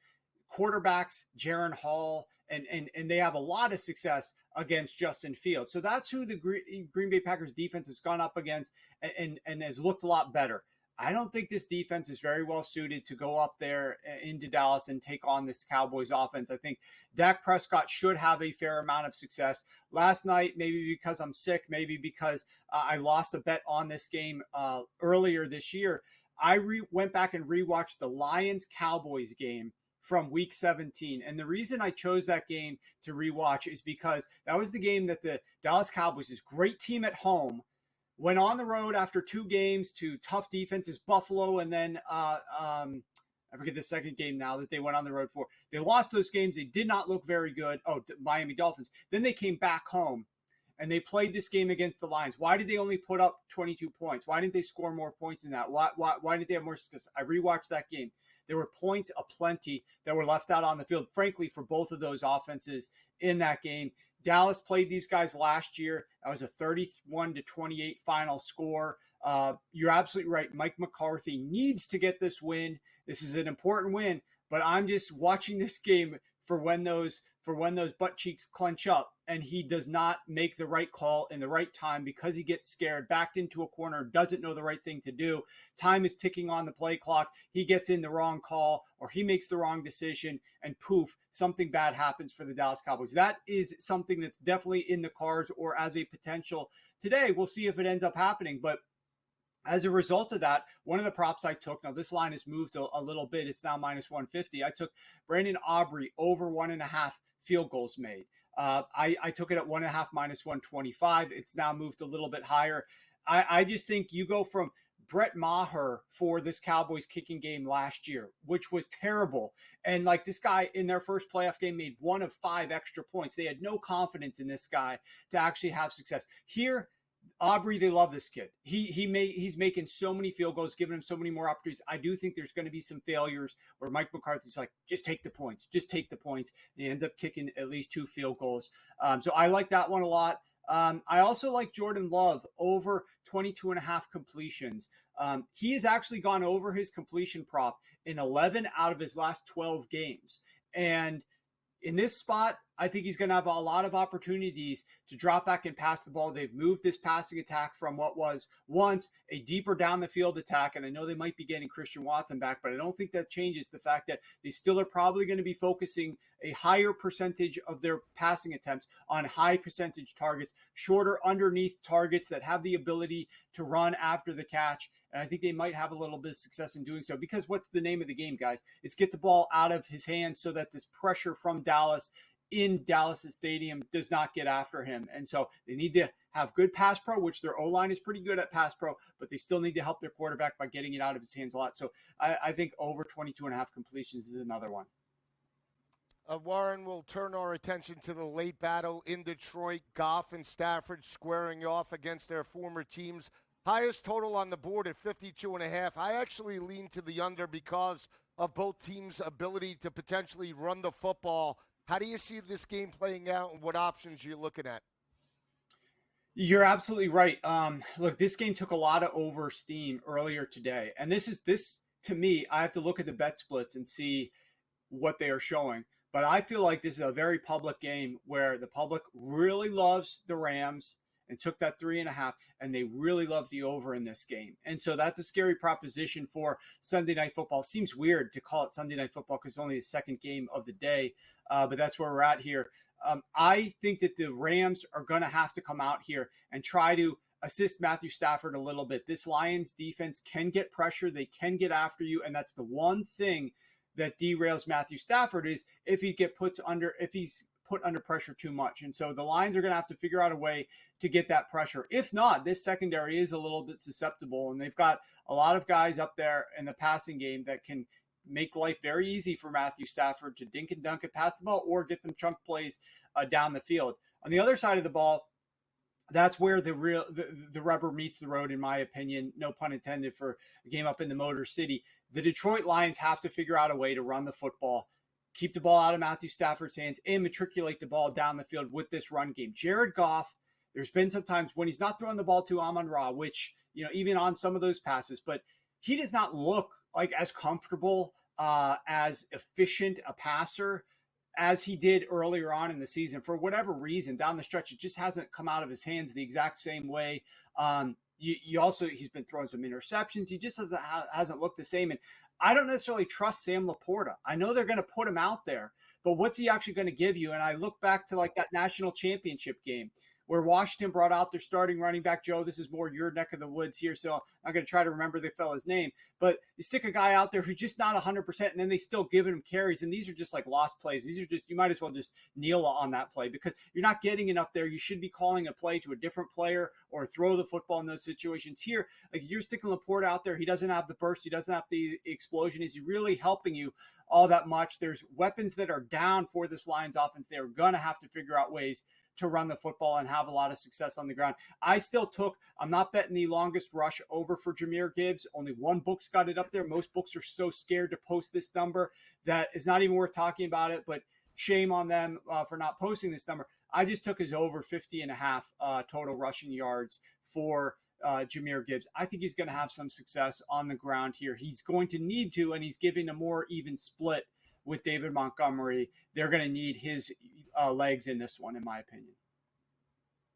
quarterbacks, Jaron Hall, and they have a lot of success against Justin Fields. So that's who the Green Bay Packers defense has gone up against and has looked a lot better. I don't think this defense is very well suited to go up there into Dallas and take on this Cowboys offense. I think Dak Prescott should have a fair amount of success. Last night, maybe because I'm sick, maybe because I lost a bet on this game earlier this year, I went back and rewatched the Lions-Cowboys game from week 17. And the reason I chose that game to rewatch is because that was the game that the Dallas Cowboys, this great team at home, went on the road after 2 games to tough defenses, Buffalo, and then I forget the second game now that they went on the road for. They lost those games. They did not look very good. Oh, Miami Dolphins. Then they came back home, and they played this game against the Lions. Why did they only put up 22 points? Why didn't they score more points than that? Why did they have more success? I rewatched that game. There were points aplenty that were left out on the field, frankly, for both of those offenses in that game. Dallas played these guys last year. That was a 31-28 final score. You're absolutely right. Mike McCarthy needs to get this win. This is an important win, but I'm just watching this game for when those butt cheeks clench up and he does not make the right call in the right time because he gets scared, backed into a corner, doesn't know the right thing to do. Time is ticking on the play clock. He gets in the wrong call or he makes the wrong decision and poof, something bad happens for the Dallas Cowboys. That is something that's definitely in the cards or as a potential today. We'll see if it ends up happening, but as a result of that, one of the props I took, now this line has moved a little bit. It's now minus 150. I took Brandon Aubrey over 1.5 field goals made. I took it at 1.5 minus 125. It's now moved a little bit higher. I just think you go from Brett Maher for this Cowboys kicking game last year, which was terrible. And like this guy in their first playoff game made 1 of 5 extra points. They had no confidence in this guy to actually have success. Here, Aubrey, they love this kid. He's making so many field goals, giving him so many more opportunities. I do think there's going to be some failures where Mike McCarthy's like, just take the points. And he ends up kicking at least 2 field goals. So I like that one a lot. I also like Jordan Love over 22.5 completions. He has actually gone over his completion prop in 11 out of his last 12 games. And in this spot, I think he's going to have a lot of opportunities to drop back and pass the ball. They've moved this passing attack from what was once a deeper down the field attack. And I know they might be getting Christian Watson back, but I don't think that changes the fact that they still are probably going to be focusing a higher percentage of their passing attempts on high percentage targets, shorter underneath targets that have the ability to run after the catch. And I think they might have a little bit of success in doing so because what's the name of the game, guys? It's get the ball out of his hands so that this pressure from Dallas in Dallas Stadium does not get after him. And so they need to have good pass pro, which their O-line is pretty good at pass pro, but they still need to help their quarterback by getting it out of his hands a lot. So I think over 22.5 completions is another one. Warren, will turn our attention to the late battle in Detroit. Goff and Stafford squaring off against their former teams. Highest total on the board at 52.5. I actually lean to the under because of both teams' ability to potentially run the football. How do you see this game playing out, and what options are you looking at? You're absolutely right. Look, this game took a lot of over steam earlier today. And this to me, I have to look at the bet splits and see what they are showing. But I feel like this is a very public game where the public really loves the Rams and took that 3.5, and they really love the over in this game. And so that's a scary proposition for Sunday Night Football. It seems weird to call it Sunday Night Football because it's only the second game of the day, but that's where we're at here. I think that the Rams are going to have to come out here and try to assist Matthew Stafford a little bit. This Lions defense can get pressure. They can get after you, and that's the one thing that derails Matthew Stafford is if he's put under pressure too much. And so the Lions are going to have to figure out a way to get that pressure. If not, this secondary is a little bit susceptible, and they've got a lot of guys up there in the passing game that can make life very easy for Matthew Stafford to dink and dunk it, pass the ball, or get some chunk plays down the field. On the other side of the ball, that's where the rubber meets the road, in my opinion. No pun intended for a game up in the Motor City. The Detroit Lions have to figure out a way to run the football, keep the ball out of Matthew Stafford's hands, and matriculate the ball down the field with this run game. Jared Goff, there's been some times when he's not throwing the ball to Amon-Ra, which, even on some of those passes, but he does not look like as comfortable, as efficient a passer as he did earlier on in the season. For whatever reason, down the stretch, it just hasn't come out of his hands the exact same way. He's been throwing some interceptions. He just hasn't looked the same. And I don't necessarily trust Sam Laporta. I know they're going to put him out there, but what's he actually going to give you? And I look back to like that national championship game where Washington brought out their starting running back. Joe, this is more your neck of the woods here, so I'm going to try to remember the fella's name. But you stick a guy out there who's just not 100%, and then they still giving him carries, and these are just like lost plays. These are just, you might as well just kneel on that play because you're not getting enough there. You should be calling a play to a different player or throw the football in those situations. Here, like you're sticking Laporta out there. He doesn't have the burst. He doesn't have the explosion. Is he really helping you all that much? There's weapons that are down for this Lions offense. They're going to have to figure out ways to run the football and have a lot of success on the ground. I'm not betting the longest rush over for Jahmyr Gibbs. Only one book's got it up there. Most books are so scared to post this number that it's not even worth talking about it, but shame on them for not posting this number. I just took his over 50.5 total rushing yards for Jahmyr Gibbs. I think he's going to have some success on the ground here. He's going to need to, and he's giving a more even split with David Montgomery. They're going to need his legs in this one, in my opinion.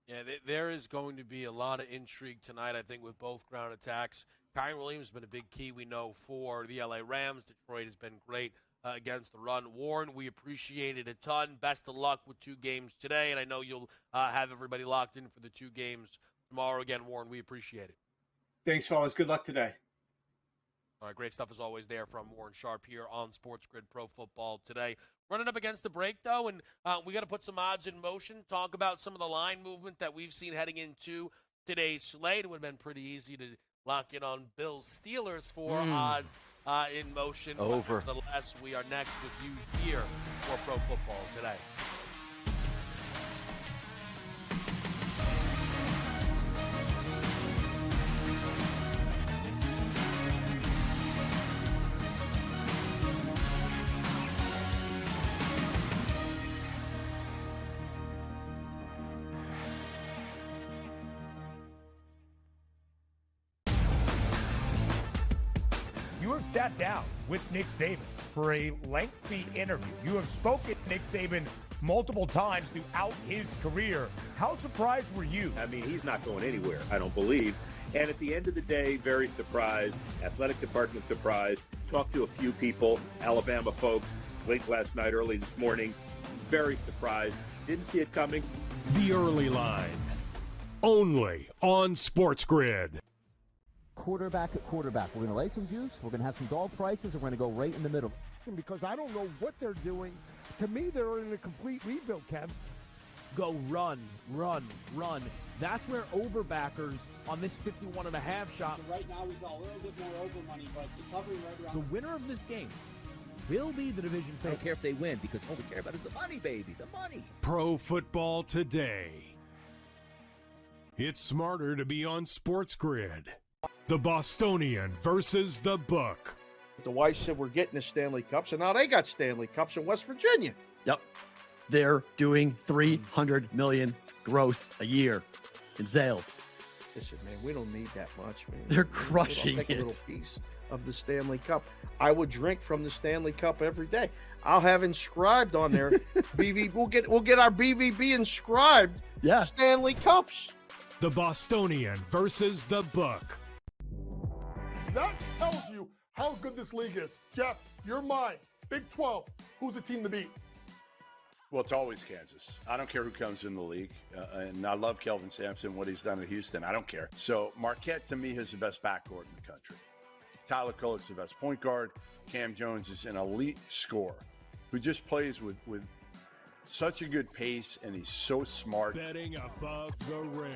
Yeah, there is going to be a lot of intrigue tonight, I think, with both ground attacks. Kyren Williams has been a big key, we know, for the LA Rams. Detroit has been great against the run. Warren, we appreciate it a ton. Best of luck with 2 games today, and I know you'll have everybody locked in for the 2 games tomorrow. Again, Warren, we appreciate it. Thanks, fellas. Good luck today. All right, great stuff as always there from Warren Sharp here on SportsGrid Pro Football Today. Running up against the break, though, and we got to put some odds in motion, talk about some of the line movement that we've seen heading into today's slate. It would have been pretty easy to lock in on Bills Steelers for odds in motion. Over. But nonetheless, we are next with you here for Pro Football Today. You have sat down with Nick Saban for a lengthy interview. You have spoken to Nick Saban multiple times throughout his career. How surprised were you? I mean, he's not going anywhere, I don't believe. And at the end of the day, very surprised. Athletic department surprised. Talked to a few people, Alabama folks, late last night, early this morning. Very surprised. Didn't see it coming. The Early Line. Only on SportsGrid. quarterback at quarterback. We're going to lay some juice. We're going to have some dog prices, and we're going to go right in the middle. Because I don't know what they're doing. To me, they're in a complete rebuild, Kev. Go run, run, run. That's where overbackers on this 51.5 shot. So right now he's a little bit more over money, but it's hovering right around. The winner of this game will be the division I favorite. don't care if they win, because all we care about is the money, baby, the money. Pro Football Today. It's smarter to be on SportsGrid. The Bostonian versus the Book. The wife said we're getting the Stanley Cups, and now they got Stanley Cups in West Virginia. Yep. They're doing $300 million gross a year in sales. Listen, man, we don't need that much, man. They're crushing I'll take it. a little piece of the Stanley Cup. I would drink from the Stanley Cup every day. I'll have inscribed on there. We'll get our BVB inscribed. Yeah. Stanley Cups. The Bostonian versus the Book. That tells you how good this league is. Jeff, you're mine. Big 12. Who's the team to beat? Well, it's always Kansas. I don't care who comes in the league. And I love Kelvin Sampson, what he's done at Houston. I don't care. So Marquette, to me, is the best backcourt in the country. Tyler Kolek's the best point guard. Cam Jones is an elite scorer who just plays with such a good pace, and he's so smart. Betting above the rim.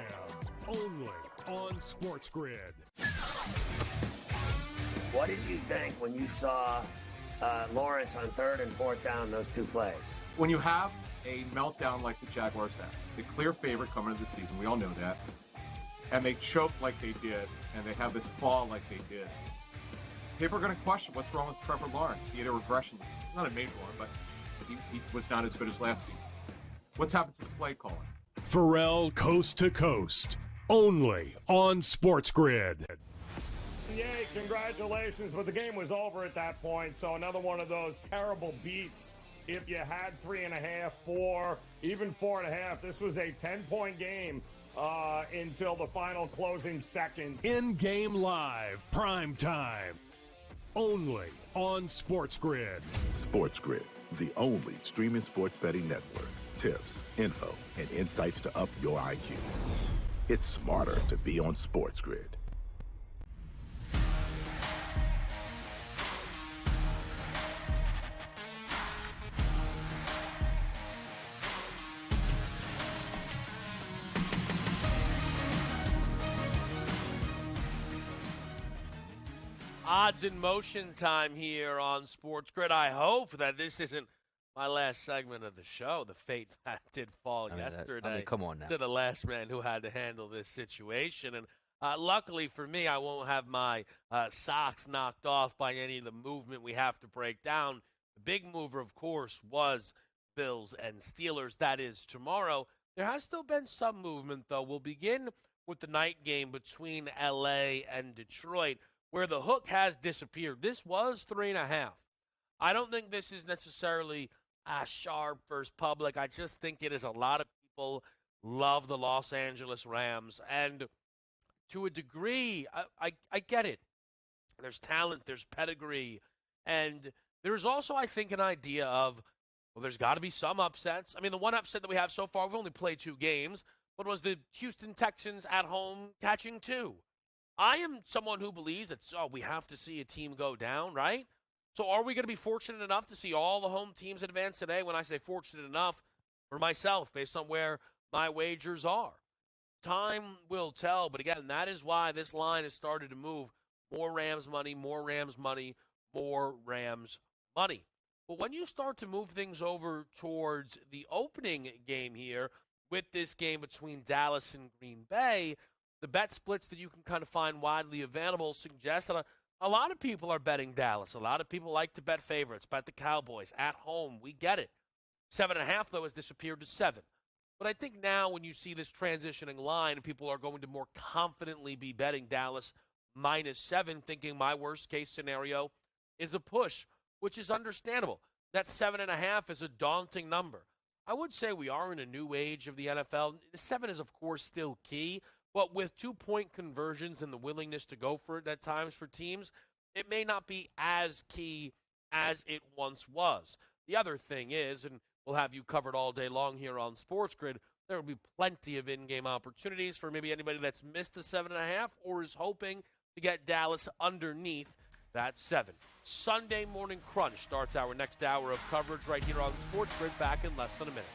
Only on SportsGrid. What did you think when you saw Lawrence on 3rd and 4th down, those two plays? When you have a meltdown like the Jaguars have, the clear favorite coming into the season, we all know that, and they choke like they did, and they have this fall like they did, people are going to question what's wrong with Trevor Lawrence. He had a regression. It's not a major one, but he was not as good as last season. What's happened to the play calling? Pharrell Coast to Coast. Only on SportsGrid. Yay, congratulations, but the game was over at that point, so another one of those terrible beats. If you had 3.5, 4, even 4.5, this was a 10-point game until the final closing seconds. In-game live, prime time. Only on SportsGrid. SportsGrid, the only streaming sports betting network. Tips, info, and insights to up your IQ. It's smarter to be on SportsGrid. Odds in motion time here on SportsGrid. I hope that this isn't my last segment of the show. The fate that did fall yesterday come on now. to the last man who had to handle this situation. And luckily for me, I won't have my socks knocked off by any of the movement we have to break down. The big mover, of course, was Bills and Steelers. That is tomorrow. There has still been some movement, though. We'll begin with the night game between L.A. and Detroit, where the hook has disappeared. This was 3.5. I don't think this is necessarily sharp versus public. I just think it is a lot of people love the Los Angeles Rams. And to a degree, I get it. There's talent, there's pedigree. And there's also, I think, an idea of, well, there's got to be some upsets. I mean, the one upset that we have so far, we've only played 2 games, but was the Houston Texans at home catching 2. I am someone who believes that, we have to see a team go down, right? So are we going to be fortunate enough to see all the home teams advance today? When I say fortunate enough, for myself, based on where my wagers are. Time will tell, but again, that is why this line has started to move. More Rams money, more Rams money, more Rams money. But when you start to move things over towards the opening game here, with this game between Dallas and Green Bay, the bet splits that you can kind of find widely available suggest that a lot of people are betting Dallas. A lot of people like to bet favorites, bet the Cowboys at home. We get it. 7.5, though, has disappeared to 7. But I think now when you see this transitioning line, people are going to more confidently be betting Dallas -7, thinking my worst-case scenario is a push, which is understandable. That 7.5 is a daunting number. I would say we are in a new age of the NFL. The 7 is, of course, still key. But with 2-point conversions and the willingness to go for it at times for teams, it may not be as key as it once was. The other thing is, and we'll have you covered all day long here on SportsGrid, there will be plenty of in-game opportunities for maybe anybody that's missed the 7.5 or is hoping to get Dallas underneath that 7. Sunday Morning Crunch starts our next hour of coverage right here on Sports Grid, back in less than a minute.